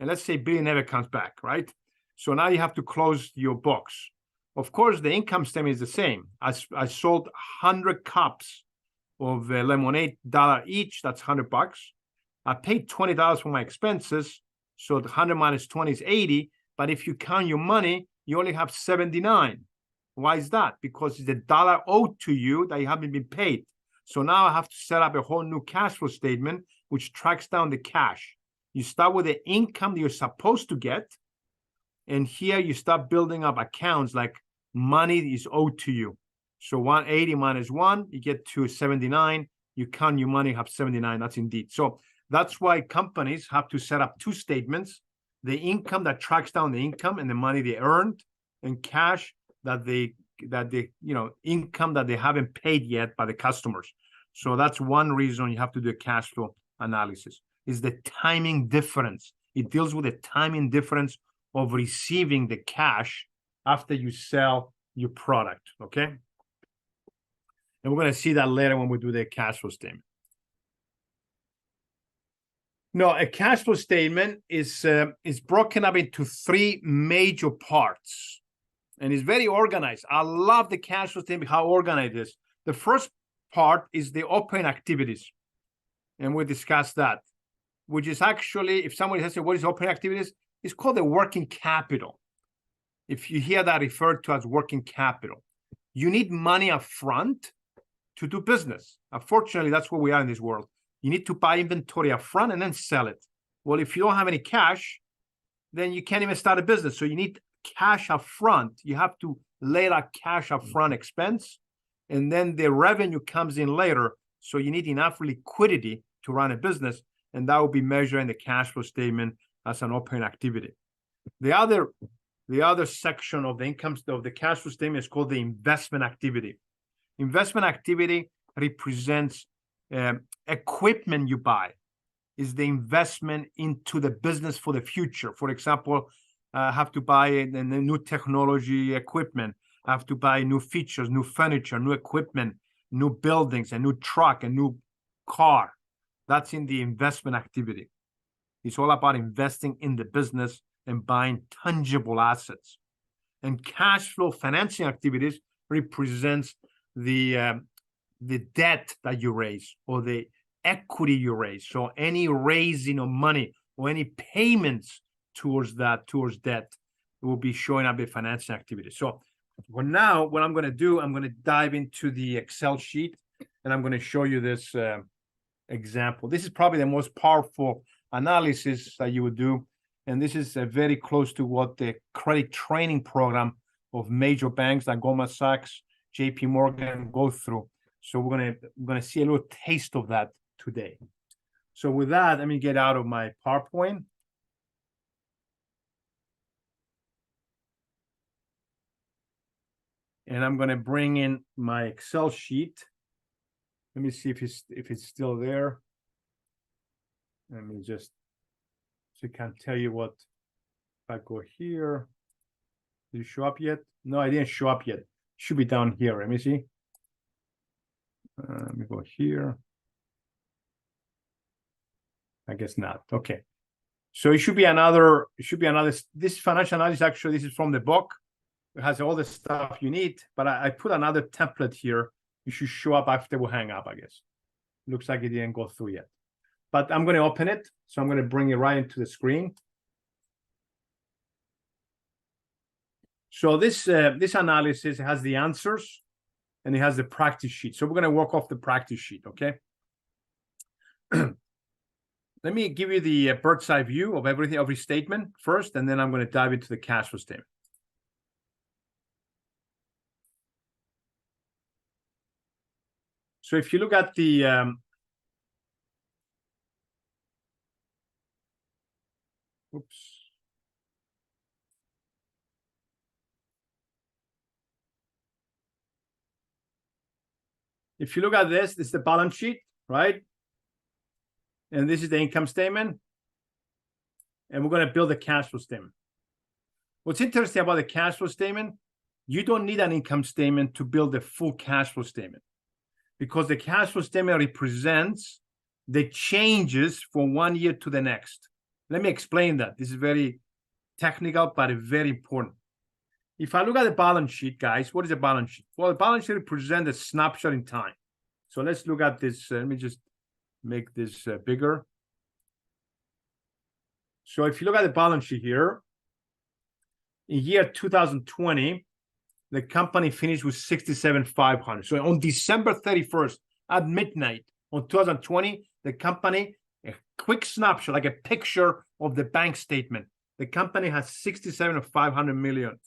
And let's say Billy never comes back, right? So now you have to close your books. Of course, the income statement is the same. I sold 100 cups of lemonade, $1 each. That's $100. I paid $20 for my expenses. So the 100 minus 20 is 80. But if you count your money, you only have 79. Why is that? Because it's the dollar owed to you that you haven't been paid. So now I have to set up a whole new cash flow statement, which tracks down the cash. You start with the income that you're supposed to get. And here you start building up accounts like money is owed to you. So 180 minus 1, you get to 79. You count your money, have 79. That's indeed. So that's why companies have to set up two statements: the income that tracks down the income and the money they earned, and cash that income that they haven't paid yet by the customers. So that's one reason you have to do a cash flow analysis, is the timing difference. It deals with the timing difference of receiving the cash after you sell your product, okay? And we're going to see that later when we do the cash flow statement. No, a cash flow statement is broken up into three major parts, and it's very organized. I love the cash flow statement, how organized it is. The first part is the operating activities. and we'll discuss that, which is actually, if somebody says, what is operating activities? It's called the working capital. If you hear that referred to as working capital, you need money up front to do business. Unfortunately, that's where we are in this world. You need to buy inventory up front and then sell it. Well, if you don't have any cash, then you can't even start a business. So you need cash up front. You have to lay that cash up front expense, and then the revenue comes in later. So you need enough liquidity to run a business, and that will be measured in the cash flow statement as an operating activity. The other section of the income of the cash flow statement is called the investment activity. Investment activity represents equipment you buy, is the investment into the business for the future. For example, have to buy a new technology equipment, have to buy new features, new furniture, new equipment, new buildings, a new truck, a new car. That's in the investment activity. It's all about investing in the business and buying tangible assets. And cash flow financing activities represents the debt that you raise or the equity you raise. So any raising of money or any payments towards debt will be showing up in financing activity. So for now, what I'm going to do, I'm going to dive into the Excel sheet, and I'm going to show you this example. This is probably the most powerful analysis that you would do. And this is very close to what the credit training program of major banks like Goldman Sachs, JP Morgan go through. So we're gonna see a little taste of that today. So with that, let me get out of my PowerPoint. And I'm gonna bring in my Excel sheet. Let me see if it's still there. Let me just, so I can tell you what, if I go here, did it show up yet? No, I didn't show up yet. Should be down here. Let me see. Let me go here. I guess not. Okay. So it should be another, this financial analysis, actually, this is from the book. It has all the stuff you need, but I put another template here. It should show up after we hang up, I guess. Looks like it didn't go through yet. But I'm going to open it. So I'm going to bring it right into the screen. So this analysis has the answers and it has the practice sheet. So we're going to work off the practice sheet, okay? Let me give you the bird's eye view of everything, every statement first, and then I'm going to dive into the cash flow statement. So if you look at the oops. If you look at this is the balance sheet, right? And this is the income statement. And we're going to build a cash flow statement. What's interesting about the cash flow statement, you don't need an income statement to build a full cash flow statement, because the cash flow statement represents the changes from one year to the next. Let me explain that. This is very technical, but very important. If I look at the balance sheet, guys, what is a balance sheet? Well, the balance sheet represents a snapshot in time. So let's look at this. Let me just make this bigger. So if you look at the balance sheet here, in year 2020, the company finished with 67,500. So on December 31st at midnight on 2020, the company, a quick snapshot, like a picture of the bank statement, the company has $67.5 million.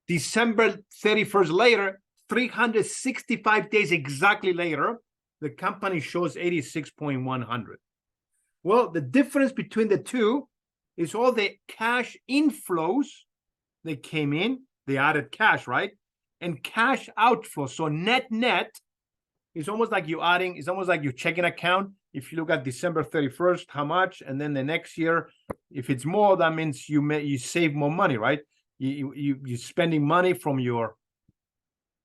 December 31st later, 365 days exactly later, the company shows 86,100. Well, the difference between the two is all the cash inflows that came in, they added cash, right? And cash outflows. So net is almost like you adding, it's almost like your checking account. If you look at December 31st, how much, and then the next year, if it's more, that means you save more money, right? You're spending money from your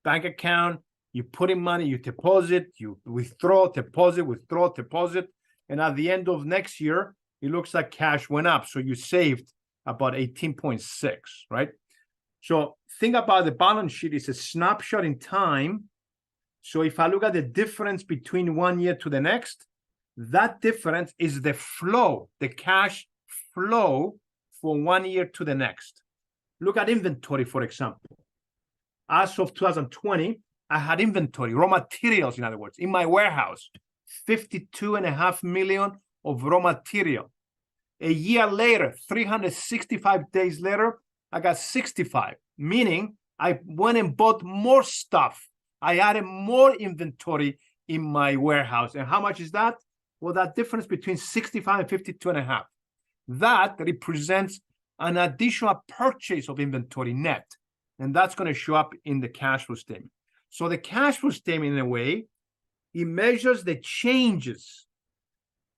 bank account, you put in money, you deposit, you withdraw, deposit, and at the end of next year, it looks like cash went up. So you saved about 18.6, right? So think about the balance sheet. It's a snapshot in time So if I look at the difference between 1 year to the next, that difference is the flow, the cash flow from 1 year to the next. Look at inventory, for example. As of 2020, I had inventory, raw materials, in other words, in my warehouse, 52.5 million of raw material. A year later, 365 days later, I got 65, meaning I went and bought more stuff. I added more inventory in my warehouse. And how much is that? Well, that difference between 65 and 52.5. That represents an additional purchase of inventory net. And that's going to show up in the cash flow statement. So the cash flow statement, in a way, it measures the changes.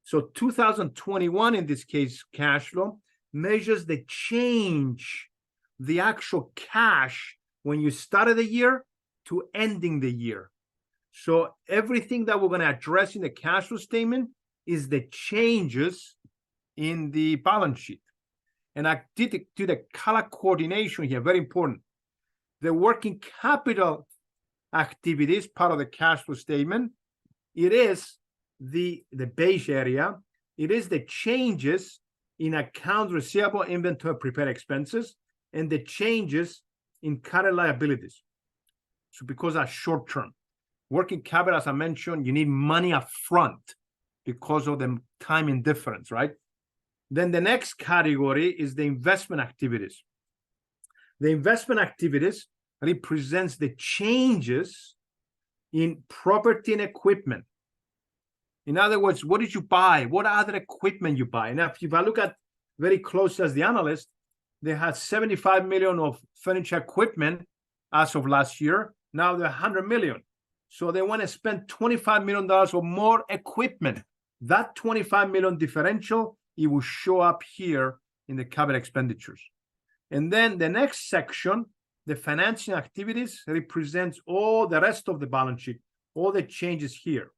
So 2021, in this case, cash flow, measures the change, the actual cash when you started the year to ending the year. So everything that we're going to address in the cash flow statement is the changes in the balance sheet. And I did the color coordination here, very important. The working capital activities, part of the cash flow statement, it is the beige area. It is the changes in accounts receivable, inventory, prepared expenses, and the changes in current liabilities. So because that's short term. Working capital, as I mentioned, you need money up front because of the timing difference, right? Then the next category is the investment activities. The investment activities represents the changes in property and equipment. In other words, what did you buy? What other equipment you buy? Now, if I look at very close as the analyst, they had 75 million of furniture equipment as of last year. Now they're 100 million. So they want to spend $25 million or more equipment. That 25 million differential, it will show up here in the capital expenditures. And then the next section, the financing activities, represents all the rest of the balance sheet, all the changes here.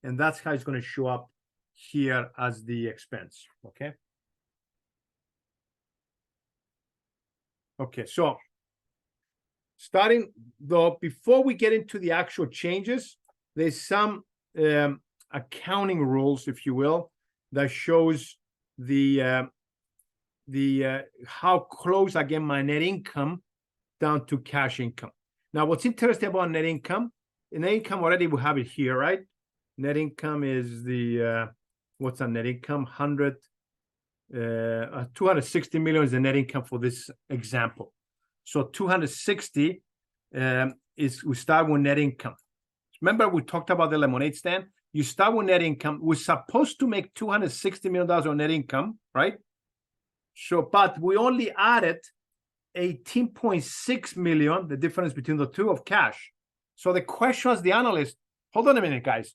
And that's how it's going to show up here as the expense, okay? Okay, so starting though, before we get into the actual changes, there's some accounting rules, if you will, that shows the how close I get my net income down to cash income. Now, what's interesting about net income already we have it here, right? Net income is the what's our net income? 260 million is the net income for this example. So 260 is we start with net income. Remember we talked about the lemonade stand? You start with net income. We're supposed to make $260 million on net income, right? So, but we only added 18.6 million, the difference between the two, of cash. So the question as the analyst, hold on a minute, guys.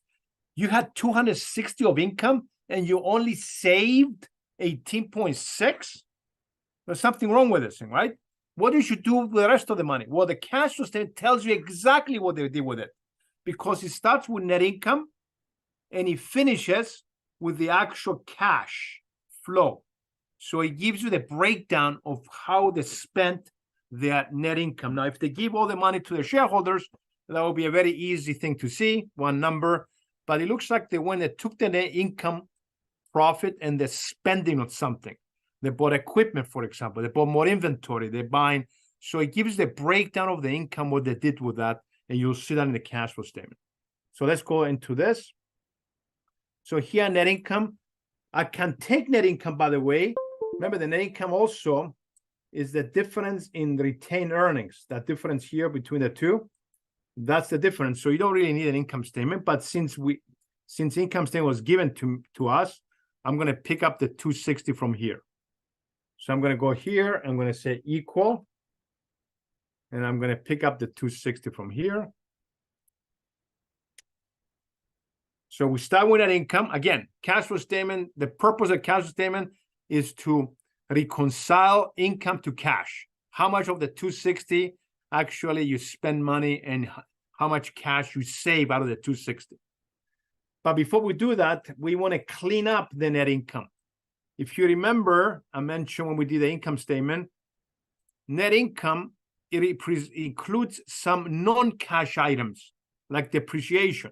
You had 260 of income and you only saved 18.6? There's something wrong with this thing, right? What did you do with the rest of the money? Well, the cash flow statement tells you exactly what they did with it, because it starts with net income and it finishes with the actual cash flow. So it gives you the breakdown of how they spent their net income. Now, if they give all the money to the shareholders, that will be a very easy thing to see, one number. But it looks like when they took the net income profit and they're spending on something. They bought equipment, for example. They bought more inventory. They're buying. So it gives the breakdown of the income, what they did with that, and you'll see that in the cash flow statement. So let's go into this. So here, net income. I can take net income, by the way. Remember, the net income also is the difference in retained earnings. That difference here between the two, that's the difference. So you don't really need an income statement. But since income statement was given to us, I'm going to pick up the 260 from here. So I'm going to go here. I'm going to say equal. And I'm going to pick up the 260 from here. So we start with that income. Again, cash flow statement. The purpose of cash flow statement is to reconcile income to cash. How much of the 260 actually you spend money and how much cash you save out of the 260. But before we do that, we want to clean up the net income. If you remember, I mentioned when we did the income statement, net income, it includes some non-cash items. like depreciation.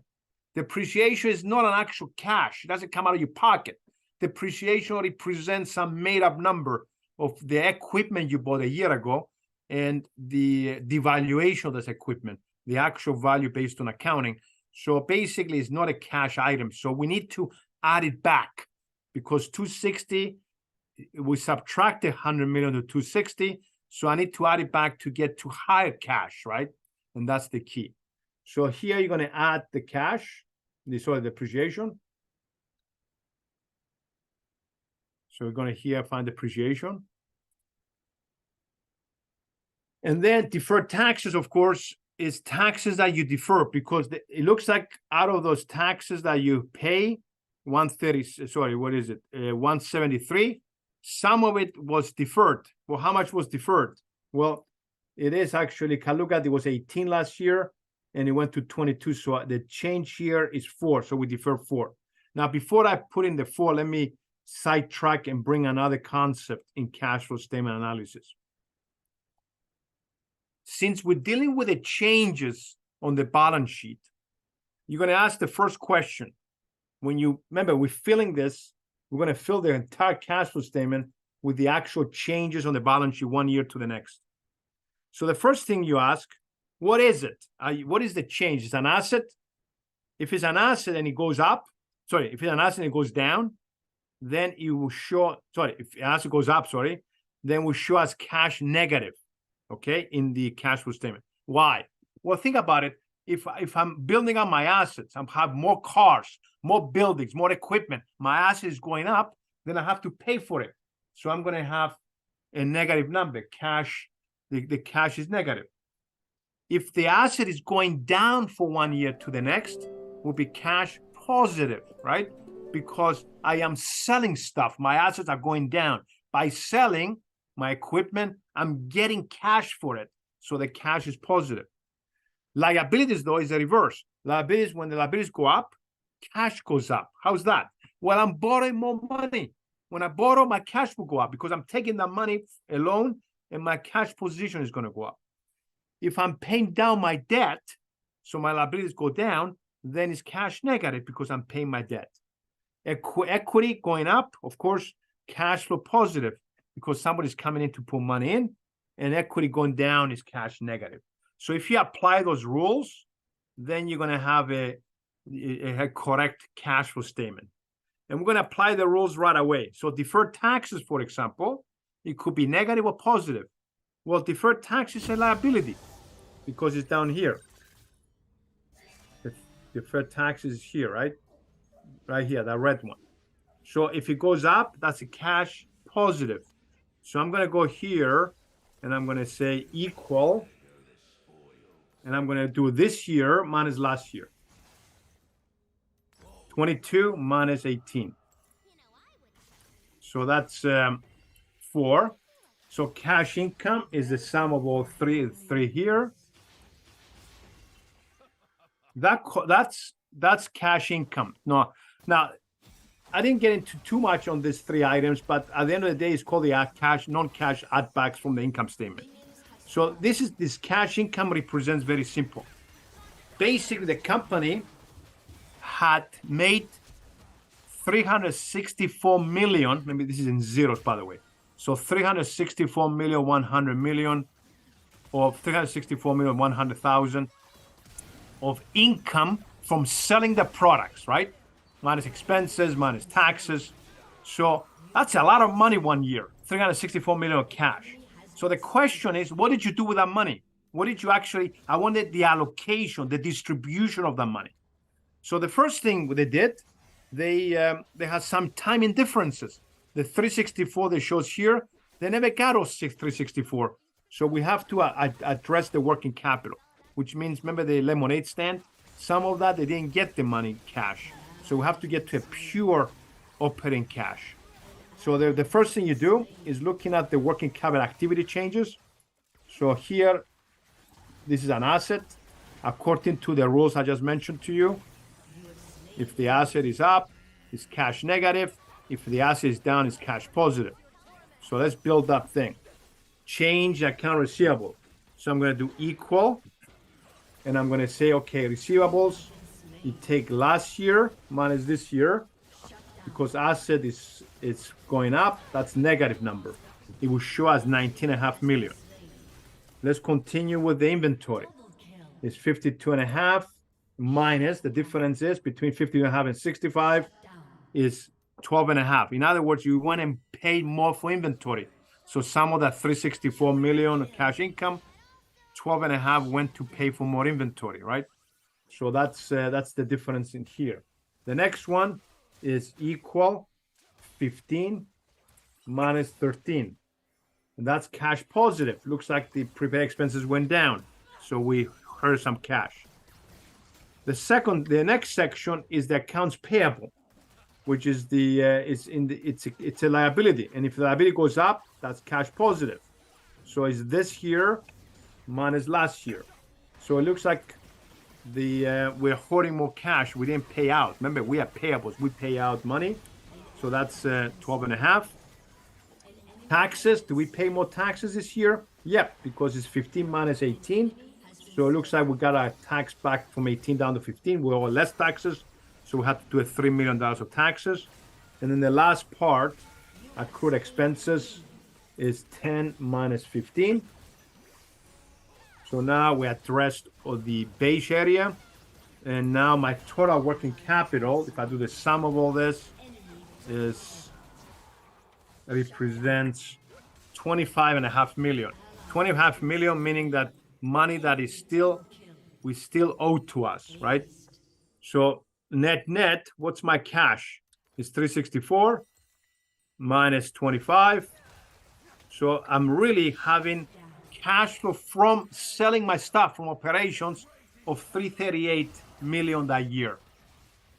Depreciation is not an actual cash. It doesn't come out of your pocket. Depreciation represents some made-up number of the equipment you bought a year ago and the devaluation of this equipment, the actual value based on accounting. So basically, it's not a cash item. So we need to add it back because 260, we subtract 100 million to 260. So I need to add it back to get to higher cash, right? And that's the key. So here you're going to add the cash, the depreciation. So we're going to here find depreciation. And then deferred taxes, of course, is taxes that you defer because it looks like out of those taxes that you pay, 130, sorry, what is it? 173, some of it was deferred. Well, how much was deferred? Well, it is actually, can look at it was 18 last year and it went to 22. So the change here is 4. So we defer 4. Now, before I put in the 4, let me sidetrack and bring another concept in cash flow statement analysis. Since we're dealing with the changes on the balance sheet, you're going to ask the first question. When you remember, we're filling this, we're going to fill the entire cash flow statement with the actual changes on the balance sheet 1 year to the next. So the first thing you ask, what is it? What is the change? It's an asset. If it's an asset and it goes up, sorry, if it's an asset and it goes down, then it will show, sorry, if an asset goes up, sorry, then will show as cash negative, okay, in the cash flow statement. Why? Well, think about it. If I'm building up my assets, I have more cars, more buildings, more equipment, my asset is going up, then I have to pay for it. So I'm going to have a negative number. Cash, the cash is negative. If the asset is going down for 1 year to the next, will be cash positive, right? Because I am selling stuff. My assets are going down. By selling my equipment, I'm getting cash for it. So the cash is positive. Liabilities, though, is the reverse. Liabilities, when the liabilities go up, cash goes up. How's that? Well, I'm borrowing more money. When I borrow, my cash will go up because I'm taking that money alone and my cash position is going to go up. If I'm paying down my debt, so my liabilities go down, then it's cash negative because I'm paying my debt. Equity going up, of course, cash flow positive because somebody's coming in to put money in, and equity going down is cash negative. So if you apply those rules, then you're going to have a correct cash flow statement. And we're going to apply the rules right away. So deferred taxes, for example, it could be negative or positive. Well, deferred tax is a liability because it's down here. Deferred tax is here, right? Right here, that red one. So if it goes up, that's a cash positive. So I'm going to go here and I'm going to say equal. And I'm going to do this year minus last year. 22 minus 18. So that's 4. So cash income is the sum of all three here. That's cash income. No, now I didn't get into too much on these 3 items, but at the end of the day, it's called the cash, non-cash add backs from the income statement. So this cash income represents very simple. Basically, the company had made 364 million. Maybe this is in zeros, by the way. So 364 million, 100 million, or 364 million, 100,000 of income from selling the products, right? Minus expenses, minus taxes. So that's a lot of money 1 year, 364 million of cash. So the question is, what did you do with that money? What did you actually, I wanted the allocation, the distribution of that money. So the first thing they did, they had some timing differences. The 364 that shows here, they never got those 364. So we have to address the working capital, which means, remember the lemonade stand? Some of that, they didn't get the money cash. So we have to get to a pure operating cash. So the first thing you do is looking at the working capital activity changes. So here, this is an asset. According to the rules I just mentioned to you, if the asset is up, it's cash negative. If the asset is down, it's cash positive. So let's build that thing. Change account receivable. So I'm going to do equal. and I'm going to say, okay, receivables, you take last year minus this year, because asset is it's going up, that's negative number. It will show us 19.5 million. Let's continue with the inventory. It's 52.5 minus, the difference is between 52.5 and 65 is 12.5. In other words, you went and paid more for inventory. So some of that 364 million of cash income, 12.5 went to pay for more inventory, right? So that's the difference in here. The next one is equal 15 minus 13. And that's cash positive. Looks like the prepaid expenses went down. So we heard some cash. The next section is the accounts payable, which is it's a liability. And if the liability goes up, that's cash positive. So it's this year minus last year. So it looks like we're hoarding more cash. We didn't pay out. Remember, we have payables. We pay out money. So that's 12.5. Taxes, do we pay more taxes this year? Yep, because it's 15 minus 18. So it looks like we got our tax back from 18 down to 15. We owe less taxes. So we have to do a $3 million of taxes. And then the last part, accrued expenses, is 10 minus 15. So now we addressed the base area. And now my total working capital, if I do the sum of all this, represents 25.5 million. 25 million, meaning that money that we still owe to us, right? So net, what's my cash? It's 364 minus 25. So I'm really having cash flow from selling my stuff from operations of 338 million that year.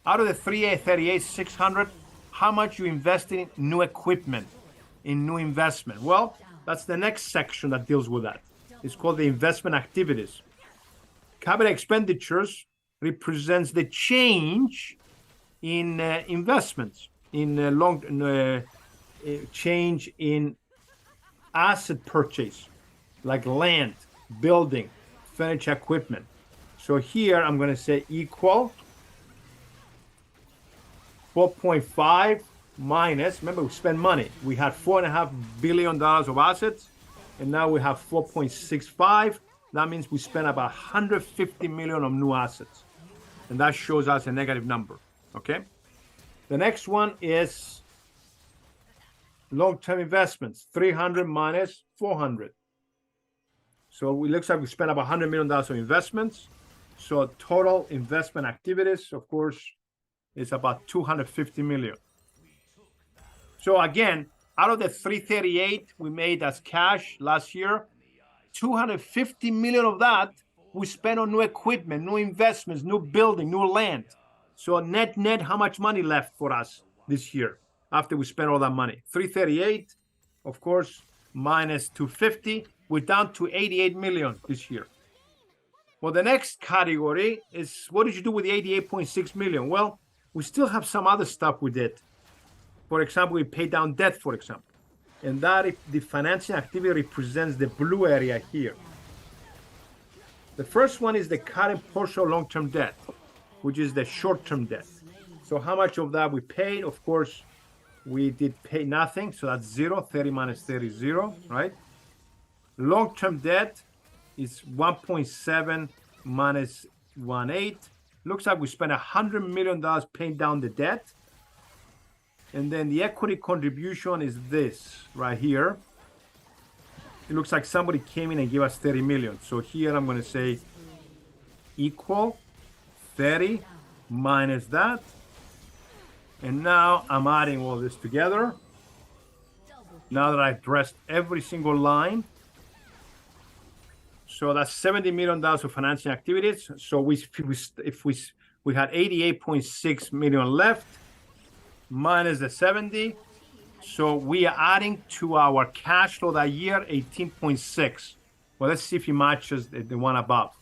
Out of the 338, 600, how much you invested in new equipment, in new investment? Well, that's the next section that deals with that. It's called the investment activities. Capital expenditures represents the change in investments, in change in asset purchase, like land, building, furniture, equipment. So here I'm going to say equal 4.5 minus, remember we spend money. We had $4.5 billion of assets, and now we have 4.65. That means we spent about 150 million of new assets. And that shows us a negative number, okay? The next one is long-term investments, 300 minus 400. So it looks like we spent about $100 million of investments. So total investment activities, of course, is about 250 million. So again, out of the 338 we made as cash last year, 250 million of that we spent on new equipment, new investments, new building, new land. So net, how much money left for us this year after we spent all that money? 338, of course, minus 250, we're down to 88 million this year. Well, the next category is, what did you do with the 88.6 million? Well, we still have some other stuff we did. For example, we paid down debt, for example. And that, the financing activity represents the blue area here. The first one is the current portion of long-term debt, which is the short-term debt. So how much of that we paid? Of course, we did pay nothing. So that's 0, 30 minus 30 is 0, right? Long-term debt is 1.7 minus 1.8. Looks like we spent $100 million paying down the debt. And then the equity contribution is this right here. It looks like somebody came in and gave us 30 million. So here I'm going to say equal 30 minus that. And now I'm adding all this together. Now that I've addressed every single line. So that's $70 million of financing activities. So if we had 88.6 million left, minus the 70. So we are adding to our cash flow that year 18.6. Well, let's see if it matches the one above.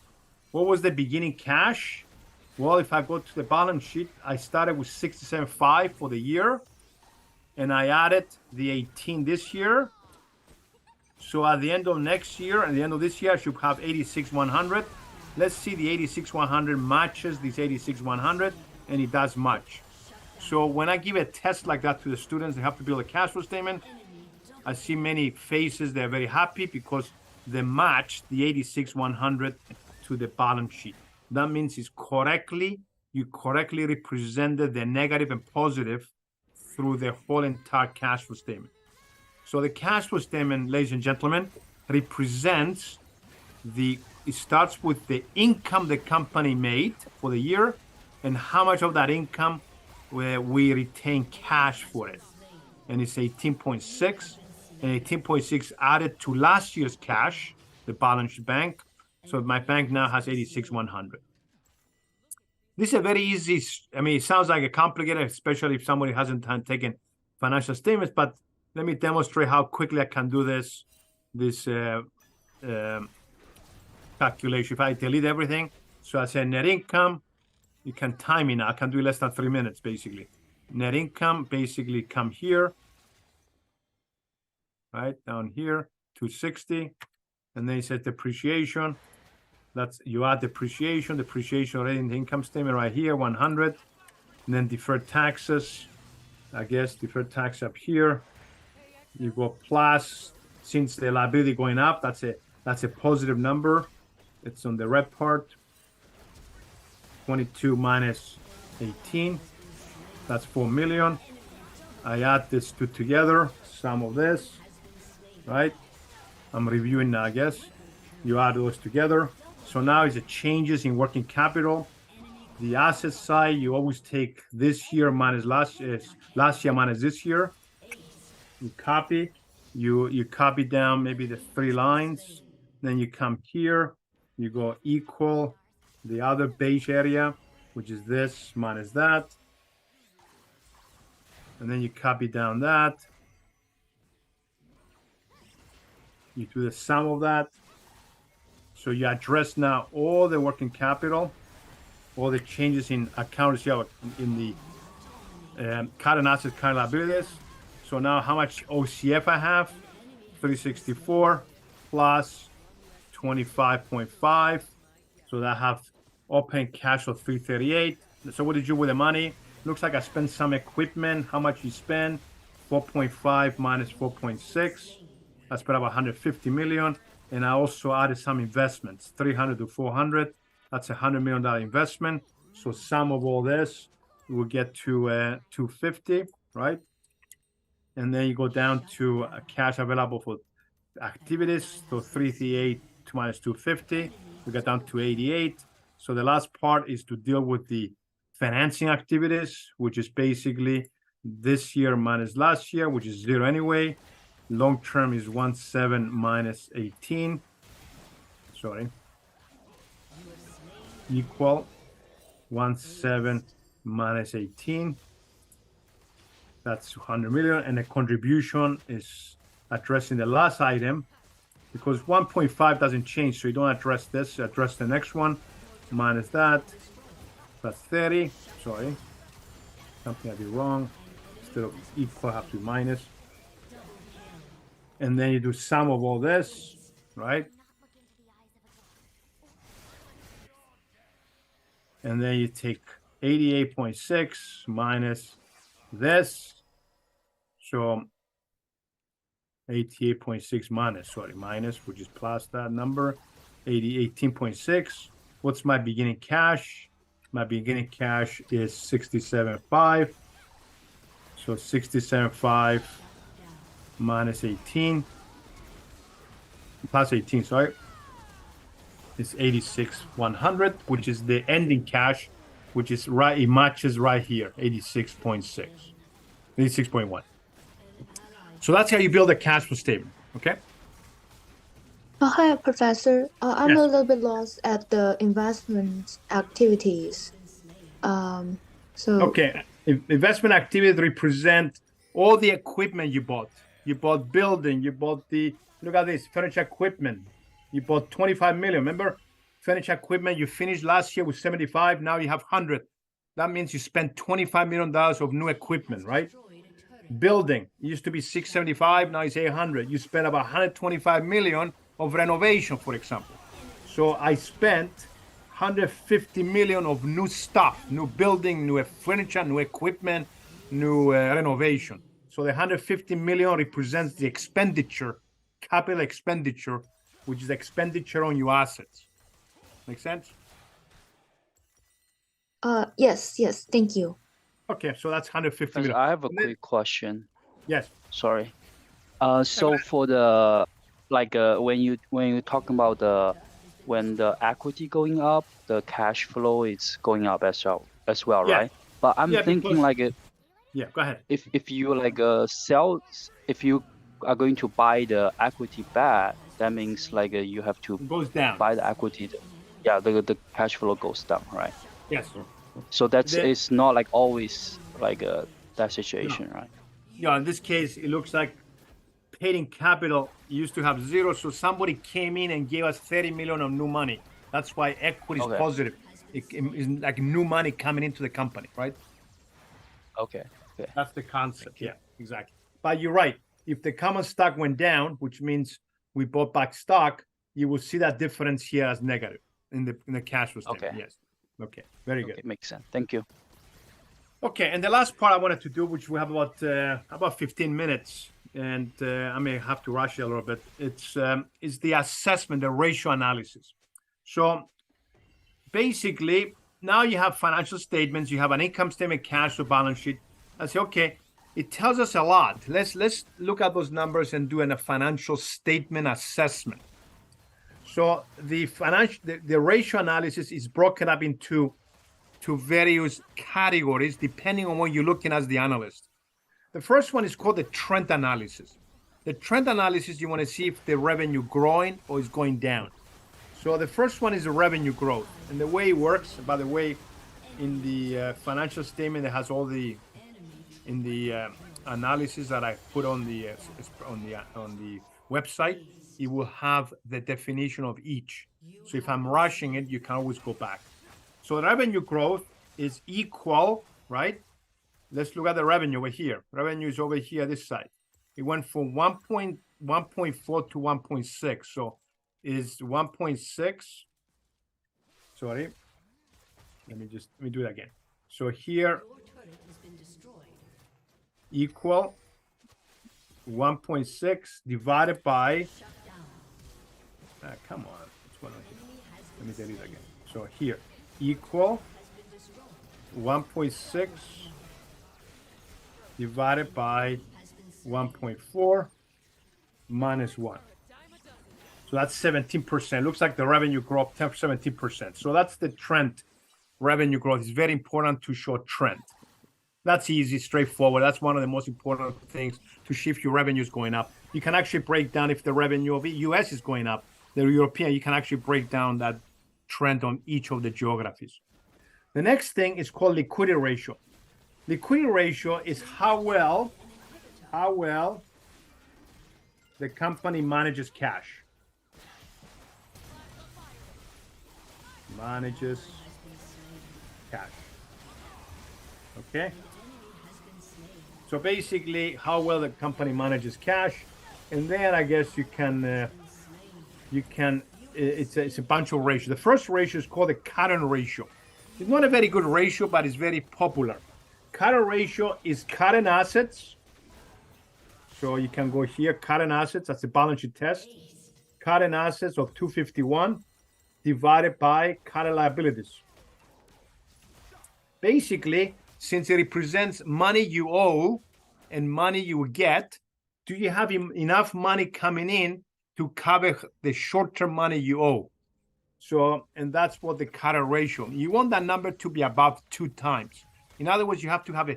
What was the beginning cash? Well, if I go to the balance sheet, I started with 67.5 for the year, and I added the 18 this year. So at the end of next year, at the end of this year, I should have 86,100. let's see the 86-100 matches this 86-100, and it does match. So when I give a test like that to the students, they have to build a cash flow statement. I see many faces, they're very happy because they match the 86-100 to the balance sheet. That means you correctly represented the negative and positive through the whole entire cash flow statement. So the cash flow statement, ladies and gentlemen, represents it starts with the income the company made for the year and how much of that income we retain cash for it. And it's 18.6, and 18.6 added to last year's cash, the balance sheet bank. So my bank now has 86-100. This is a very easy, I mean, it sounds like a complicated, especially if somebody hasn't taken financial statements, but let me demonstrate how quickly I can do this calculation. If I delete everything, so I say net income, you can time it now. I can do less than 3 minutes, basically. Net income, basically come here, right, down here, 260, and then it says depreciation. You add depreciation already in the income statement right here, 100, and then deferred taxes, I guess, deferred tax up here. You go plus, since the liability going up, that's a positive number. It's on the red part. 22 minus 18, that's 4 million. I add this two together, sum of this, right? I'm reviewing now, I guess. You add those together. So now it's the changes in working capital. The asset side, you always take this year minus last year minus this year. You copy, you copy down maybe the 3 lines. Then you come here, you go equal the other beige area, which is this minus that. And then you copy down that. You do the sum of that. So you address now all the working capital, all the changes in accounts in the current assets, current liabilities. So now how much OCF I have? 364 plus 25.5. So that I have open cash of 338. So what did you do with the money? Looks like I spent some equipment. How much you spend? 4.5 minus 4.6. I spent about 150 million. And I also added some investments, 300 to 400. That's $100 million investment. So sum of all this, we'll get to 250, right? And then you go down to cash available for activities. So 338 minus 250, we get down to 88. So the last part is to deal with the financing activities, which is basically this year minus last year, which is 0 anyway. Long term is 17 minus 18. Sorry. Equal 17 minus 18. That's 200 million. And the contribution is addressing the last item because 1.5 doesn't change. So you don't address this, address the next one. Minus that. That's 30. Sorry. Something I did wrong. Instead of equal, I have to be minus. And then you do sum of all this, right? And then you take 88.6 minus this. So 88.6 minus, which is plus that number, 18.6. What's my beginning cash? My beginning cash is 67.5. So 67.5 minus 18, plus 18, sorry, it's 86,100, which is the ending cash, which is right, it matches right here, 86.6, 86.1. So that's how you build a cash flow statement, okay? Hi, Professor. I'm Yes. a little bit lost at the investment activities. Okay, investment activities represent all the equipment you bought. You bought building, you bought look at this, furniture equipment. You bought 25 million. Remember, furniture equipment, you finished last year with 75, now you have 100. That means you spent $25 million of new equipment, right? Building, it used to be 675, now it's 800. You spent about 125 million of renovation, for example. So I spent 150 million of new stuff, new building, new furniture, new equipment, new renovation. So the 150 million represents the expenditure, capital expenditure, which is expenditure on your assets. Make sense? Yes, thank you. Okay, so that's 150 Because million. I have a And then- quick question. Yes. Sorry. So for the when you talk about when the equity going up, the cash flow is going up as well, Yeah. right? But I'm Yeah, thinking because- Yeah, go ahead. if you if you are going to buy the equity back, that means you have to It goes down. buy the equity. The cash flow goes down, right? Yes. So that's The- it's not always that situation, right? Yeah, in this case, it looks like paid in capital used to have zero, so somebody came in and gave us 30 million of new money. That's why equity is Okay. positive. It is like new money coming into the company, right? Okay. That's the concept. you. Yeah, exactly. But you're right. If the common stock went down, which means we bought back stock, you will see that difference here as negative in the cash flow statement. Okay. Yes. Okay. Very good. Okay, makes sense. Thank you. Okay, and the last part I wanted to do, which we have about 15 minutes, and I may have to rush it a little bit. It's is the assessment, the ratio analysis. So basically, now you have financial statements, you have an income statement, cash flow, balance sheet. I say, okay, it tells us a lot. Let's look at those numbers and do a financial statement assessment. So the ratio analysis is broken up into various categories depending on what you're looking as the analyst. The first one is called the trend analysis. The trend analysis, you want to see if the revenue growing or is going down. So the first one is the revenue growth. And the way it works, by the way, in the financial statement, it has all the analysis that I put on the website. It will have the definition of each. So if I'm rushing it, you can always go back. So the revenue growth is equal, right? Let's look at the revenue over here. Revenue is over here, this side. It went from 1.4 to 1.6. So is 1.6. Sorry. Let me do it again. So here equal 1.6 divided by. Come on. Let me delete it again. So here equal 1.6 divided by 1.4 minus 1. So that's 17%. Looks like the revenue growth 17%. So that's the trend. Revenue growth is very important to show trend. That's easy, straightforward. That's one of the most important things to see if your revenue is going up. You can actually break down if the revenue of the US is going up. The European, you can actually break down that trend on each of the geographies. The next thing is called liquidity ratio. Liquidity ratio is how well the company manages cash. Manages cash. Okay? So basically, how well the company manages cash, and then I guess you can it's a bunch of ratios. The first ratio is called the current ratio. It's not a very good ratio, but it's very popular. Current ratio is current assets. So you can go here, current assets, that's the balance sheet test. Current assets of 251 divided by current liabilities. Basically, since it represents money you owe and money you get, do you have enough money coming in to cover the short-term money you owe? So, and that's what the current ratio. You want that number to be above 2 times. In other words, you have to have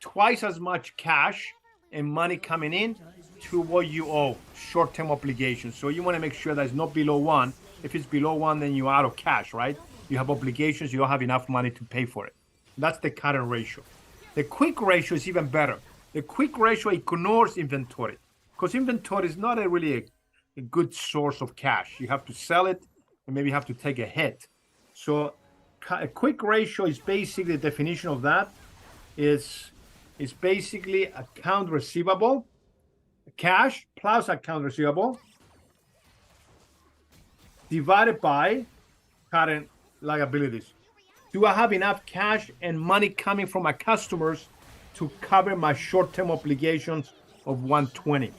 twice as much cash and money coming in to what you owe, short-term obligations. So you want to make sure that it's not below 1. If it's below 1, then you're out of cash, right? You have obligations, you don't have enough money to pay for it. That's the current ratio. The quick ratio is even better. The quick ratio ignores inventory because inventory is not really a good source of cash. You have to sell it and maybe you have to take a hit. So a quick ratio is basically, the definition of that is basically account receivable, cash plus account receivable divided by current liabilities. Do I have enough cash and money coming from my customers to cover my short-term obligations of 120?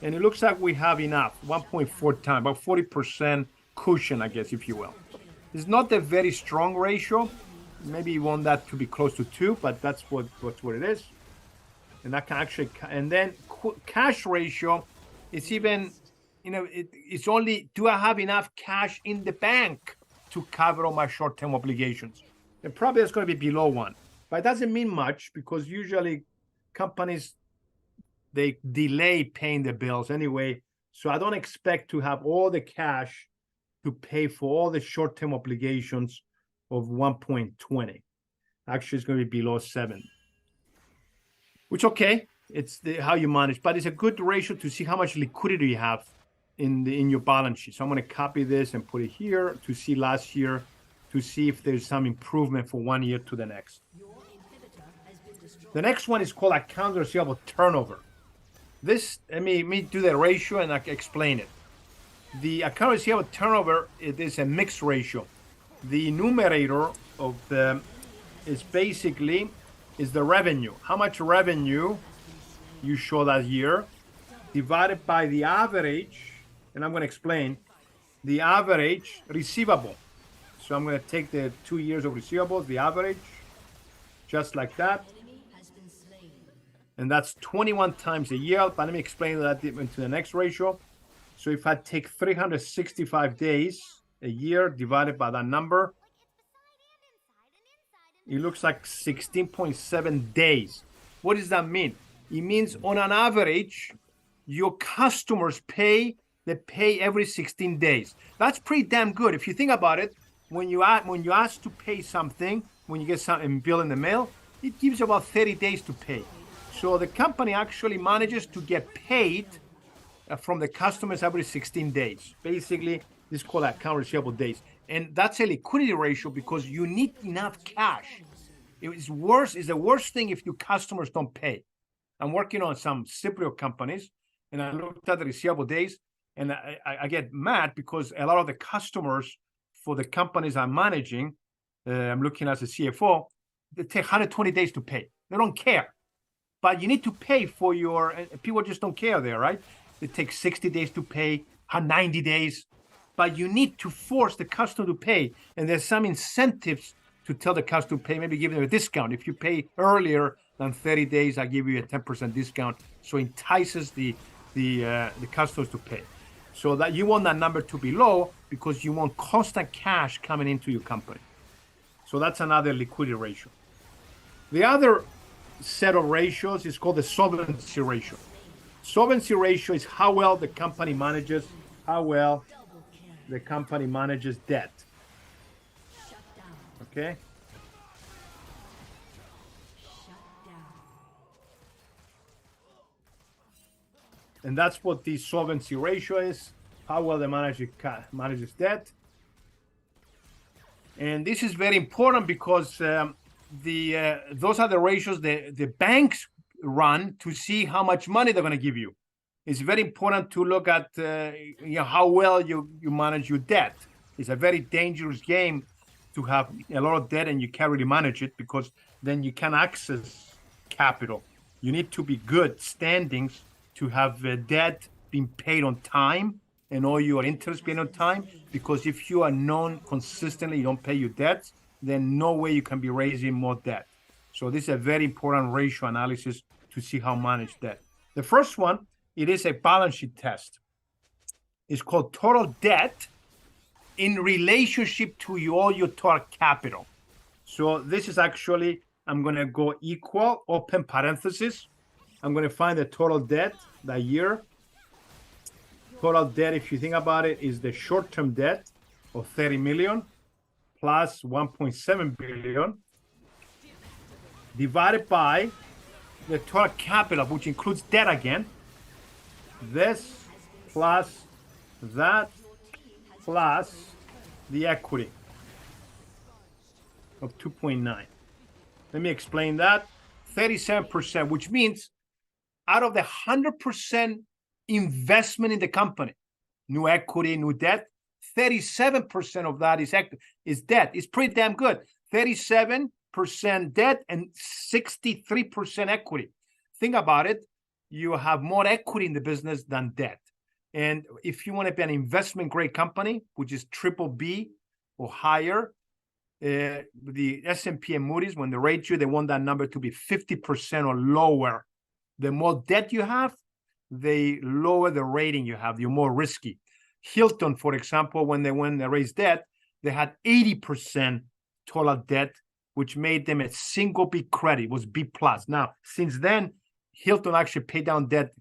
And it looks like we have enough, 1.4 times, about 40% cushion, I guess, if you will. It's not a very strong ratio. Maybe you want that to be close to 2, but that's what it is. And that can actually, and then cash ratio, it's even, it's only, do I have enough cash in the bank to cover all my short-term obligations? And probably it's going to be below 1, but it doesn't mean much because usually companies, they delay paying the bills anyway. So I don't expect to have all the cash to pay for all the short-term obligations of 1.20. Actually, it's going to be below 7. Which, okay, it's how you manage, but it's a good ratio to see how much liquidity you have in your balance sheet. So I'm going to copy this and put it here to see last year, to see if there's some improvement for 1 year to the next. The next one is called accounts receivable turnover. This, let me do the ratio and I can explain it. The account receivable turnover, it is a mixed ratio. The numerator of the is basically is the revenue. How much revenue you show that year divided by the average, and I'm going to explain the average receivable. So I'm going to take the 2 years of receivables, the average, just like that. And that's 21 times a year. But let me explain that into the next ratio. So if I take 365 days a year divided by that number, it looks like 16.7 days. What does that mean? It means on an average, your customers they pay every 16 days. That's pretty damn good. If you think about it, when you ask to pay something, when you get some bill in the mail, it gives you about 30 days to pay. So the company actually manages to get paid from the customers every 16 days. Basically, this is called account receivable days. And that's a liquidity ratio because you need enough cash. It's the worst thing if your customers don't pay. I'm working on some Cypriot companies, and I looked at the receivable days, and I get mad because a lot of the customers for the companies I'm managing, I'm looking as a CFO, they take 120 days to pay. They don't care. But you need to pay for your, people just don't care there, right? It takes 60 days to pay, 90 days. But you need to force the customer to pay. And there's some incentives to tell the customer to pay, maybe give them a discount. If you pay earlier than 30 days, I give you a 10% discount. So it entices the customers to pay. So that you want that number to be low because you want constant cash coming into your company. So that's another liquidity ratio. The other set of ratios is called the solvency ratio. Solvency ratio is how well the company manages debt. Okay? And that's what the solvency ratio is, how well the manager manages debt. And this is very important because those are the ratios the banks run to see how much money they're going to give you. It's very important to look at how well you manage your debt. It's a very dangerous game to have a lot of debt and you can't really manage it because then you can't access capital. You need to be good standings to have debt being paid on time and all your interest being on time, because if you are known consistently, you don't pay your debts, then no way you can be raising more debt. So this is a very important ratio analysis to see how manage debt. The first one, it is a balance sheet test. It's called total debt in relationship to all your total capital. So this is actually, I'm going to go equal, open parenthesis. I'm going to find the total debt that year. Total debt, if you think about it, is the short-term debt of 30 million plus 1.7 billion divided by the total capital, which includes debt again. This plus that plus the equity of 2.9. Let me explain that. 37%, which means out of the 100% investment in the company, new equity, new debt, 37% of that is debt. It's pretty damn good. 37% debt and 63% equity. Think about it. You have more equity in the business than debt. And if you want to be an investment grade company, which is BBB or higher, the S&P and Moody's, when they rate you, they want that number to be 50% or lower. The more debt you have, the lower the rating you have. You're more risky. Hilton, for example, when they raised debt, they had 80% total debt, which made them a single B credit. It was B plus. Now, since then, Hilton actually paid down debt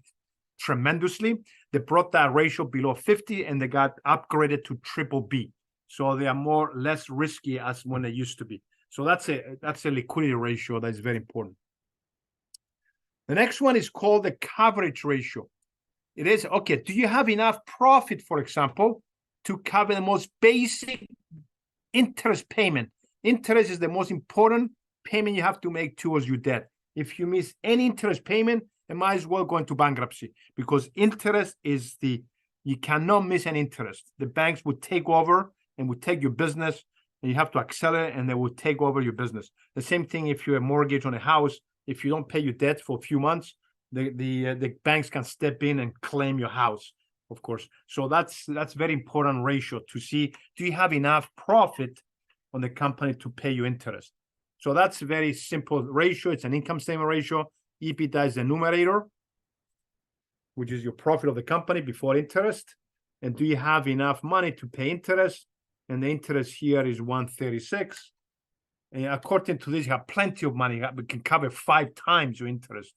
tremendously. They brought that ratio below 50 and they got upgraded to BBB. So they are less risky as when they used to be. So that's a liquidity ratio that is very important. The next one is called the coverage ratio. It is, okay, do you have enough profit, for example, to cover the most basic interest payment? Interest is the most important payment you have to make towards your debt. If you miss any interest payment, it might as well go into bankruptcy, because interest is you cannot miss an interest. The banks would take over and would take your business, and you have to accelerate, and they will take over your business. The same thing if you have a mortgage on a house. If you don't pay your debt for a few months, the banks can step in and claim your house, of course. So that's very important ratio to see, do you have enough profit on the company to pay you interest? So that's a very simple ratio. It's an income statement ratio. EBITDA is the numerator, which is your profit of the company before interest. And do you have enough money to pay interest? And the interest here is 136. And according to this, you have plenty of money. We can cover 5 times your interest.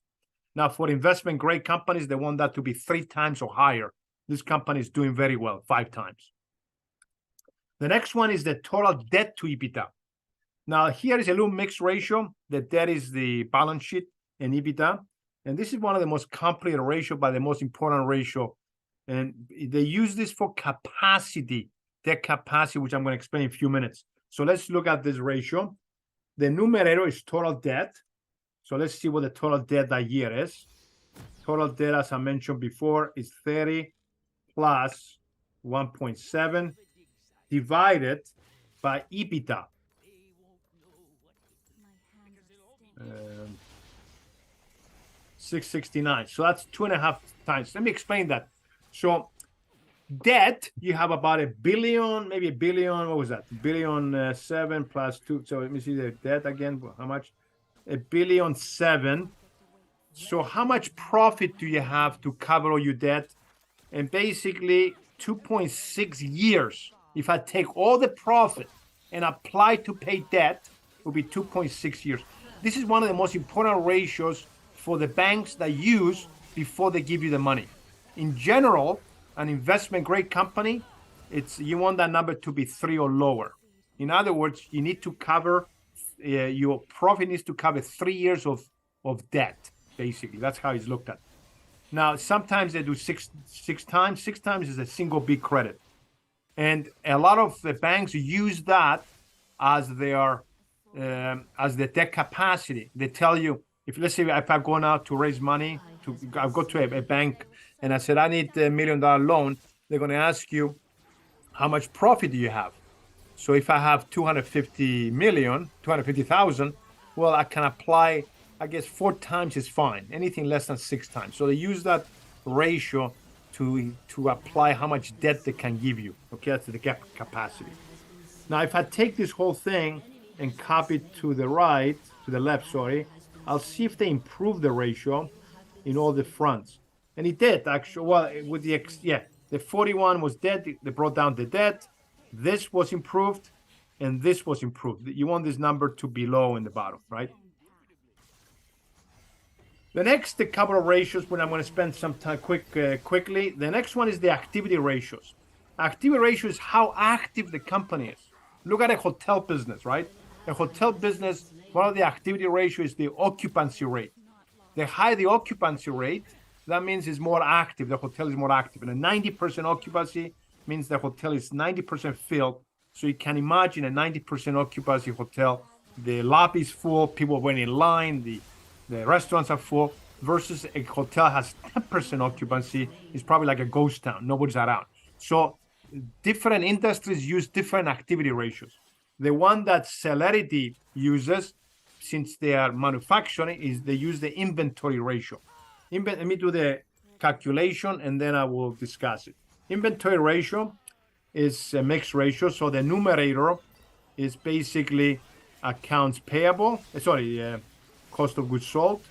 Now, for investment grade companies, they want that to be 3 times or higher. This company is doing very well, 5 times. The next one is the total debt to EBITDA. Now, here is a little mixed ratio. The debt is the balance sheet and EBITDA. And this is one of the most complicated ratio, but the most important ratio. And they use this for capacity, debt capacity, which I'm going to explain in a few minutes. So let's look at this ratio. The numerator is total debt. So let's see what the total debt that year is. Total debt, as I mentioned before, is 30 plus 1.7 divided by EBITDA. 669. So that's 2.5 times. Let me explain that. So debt, you have about $1 billion, maybe $1 billion. What was that? $1 billion 7 plus 2. So let me see the debt again. How much? $1 billion 7. So how much profit do you have to cover all your debt? And basically 2.6 years. If I take all the profit and apply to pay debt, it will be 2.6 years. This is one of the most important ratios for the banks that use before they give you the money. In general, an investment grade company, you want that number to be 3 or lower. In other words, you need to cover your profit needs to cover 3 years of debt. Basically, that's how it's looked at. Now, sometimes they do six times. 6 times is a single B credit, and a lot of the banks use that as their debt capacity. They tell you, if let's say if I'm going out to raise money, I'll go to a bank and I said I need $1 million loan, they're going to ask you, how much profit do you have? So if I have 250,000, well, I can apply, I guess 4 times is fine. Anything less than 6 times. So they use that ratio to apply how much debt they can give you. Okay, that's the debt capacity. Now, if I take this whole thing and copy it to the left, I'll see if they improve the ratio in all the fronts. And it did, actually. Well, with the 41 was debt. They brought down the debt. This was improved, and this was improved. You want this number to be low in the bottom, right? The next couple of ratios, when I'm going to spend some time quickly. The next one is the activity ratios. Activity ratio is how active the company is. Look at a hotel business, right? A hotel business, one of the activity ratio is the occupancy rate. The higher the occupancy rate, that means it's more active. The hotel is more active. And a 90% occupancy means the hotel is 90% filled. So you can imagine a 90% occupancy hotel. The lobby is full. People are waiting in line. The restaurants are full. Versus a hotel has 10% occupancy. It's probably like a ghost town. Nobody's around. So different industries use different activity ratios. The one that Celerity uses, since they are manufacturing, is they use the inventory ratio. Let me do the calculation and then I will discuss it. Inventory ratio is a mixed ratio. So the numerator is basically accounts payable, cost of goods sold.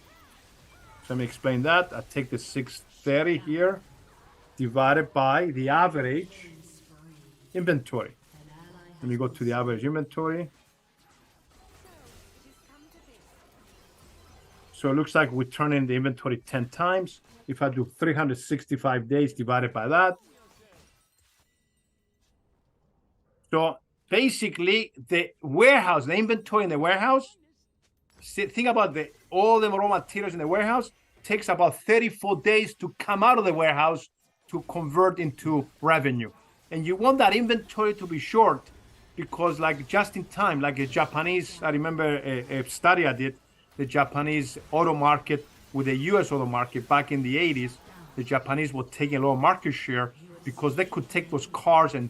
So let me explain that. I take the 630 here, divided by the average inventory. Let me go to the average inventory. So it looks like we turn in the inventory 10 times. If I do 365 days divided by that. So basically, the warehouse, the inventory in the warehouse, think about all the raw materials in the warehouse, takes about 34 days to come out of the warehouse to convert into revenue. And you want that inventory to be short because like just in time, like a Japanese, I remember a study I did, the Japanese auto market with the US auto market back in the 80s, the Japanese were taking a lot of market share because they could take those cars and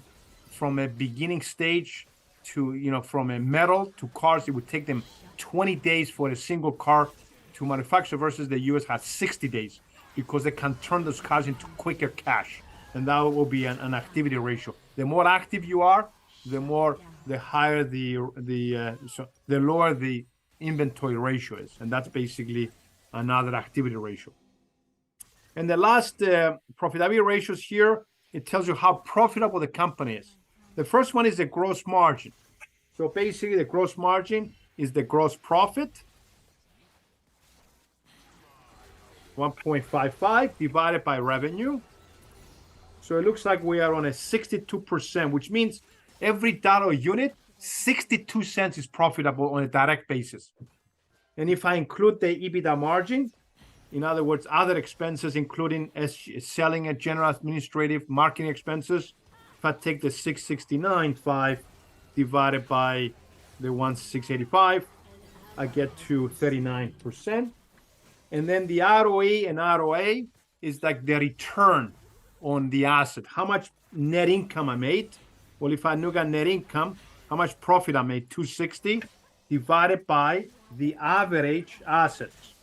from a beginning stage to, from a metal to cars, it would take them 20 days for a single car to manufacture versus the US had 60 days because they can turn those cars into quicker cash. And that will be an activity ratio. The more active you are, the higher the lower the inventory ratio is. And that's basically another activity ratio. And the last profitability ratios here, it tells you how profitable the company is. The first one is the gross margin. So basically the gross margin is the gross profit, 1.55 divided by revenue. So it looks like we are on a 62%, which means every dollar unit, 62 cents is profitable on a direct basis. And if I include the EBITDA margin, in other words, other expenses, including selling and general administrative marketing expenses, if I take the 669.5 divided by the 1685, I get to 39%. And then the ROE and ROA is like the return on the asset. How much net income I made? Well, if I look at net income, how much profit I made? 260 divided by the average assets.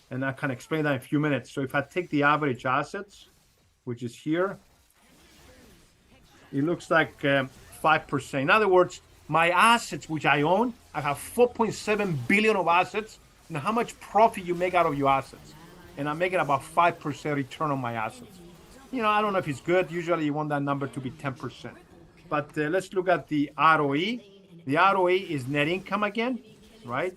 And I can explain that in a few minutes. So if I take the average assets, which is here, it looks like 5%. In other words, my assets, which I own, I have 4.7 billion of assets. And how much profit you make out of your assets? And I'm making about 5% return on my assets. I don't know if it's good. Usually you want that number to be 10%. But let's look at the ROE. The ROE is net income again, right?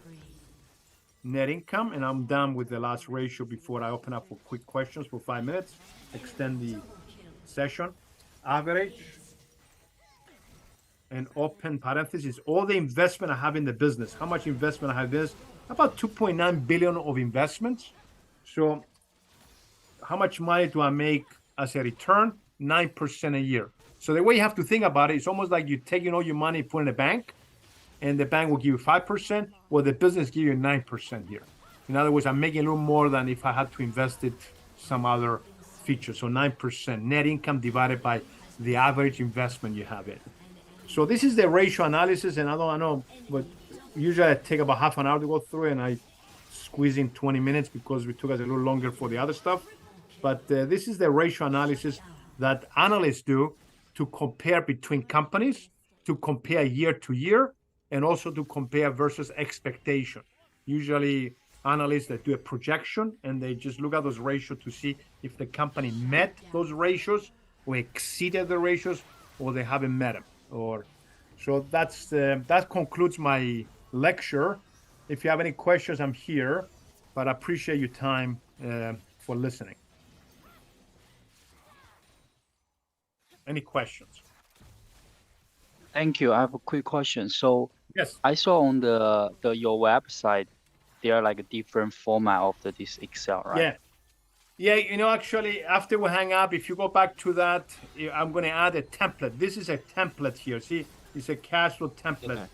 Net income. And I'm done with the last ratio before I open up for quick questions for 5 minutes. Extend the session. Average. And open parenthesis. All the investment I have in the business. How much investment I have in this? About 2.9 billion of investments. So how much money do I make as a return? 9% a year. So the way you have to think about it, it's almost like you're taking all your money, put in a bank, and the bank will give you 5%, or the business give you 9% here. In other words, I'm making a little more than if I had to invest it some other feature. So 9% net income divided by the average investment you have in. So this is the ratio analysis, and I don't know, but usually I take about half an hour to go through it, and I squeeze in 20 minutes because it took us a little longer for the other stuff. But this is the ratio analysis that analysts do to compare between companies, to compare year to year, and also to compare versus expectation. Usually analysts that do a projection and they just look at those ratios to see if the company met those ratios or exceeded the ratios or they haven't met them. So that concludes my lecture. If you have any questions, I'm here, but I appreciate your time for listening. Any questions? Thank you. I have a quick question. So yes, I saw on your website there are like a different format of this Excel, right? Yeah. Actually, after we hang up, if you go back to that, I'm going to add a template. This is a template here. See, it's a cash flow template. Okay.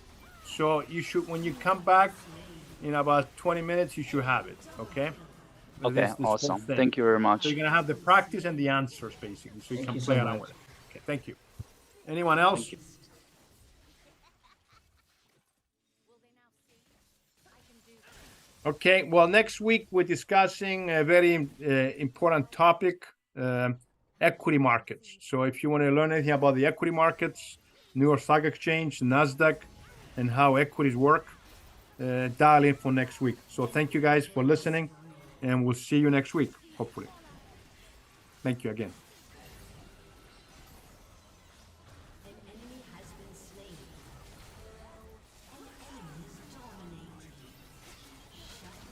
So you should, when you come back in about 20 minutes, you should have it. Okay. Okay. Awesome. Thank you very much. So you're going to have the practice and the answers basically, so you can play around with it. Okay. Thank you. Anyone else? you. Okay, well, next week we're discussing a very important topic, equity markets. So if you want to learn anything about the equity markets, New York Stock Exchange, NASDAQ, and how equities work, dial in for next week. So thank you guys for listening, and we'll see you next week, hopefully. Thank you again.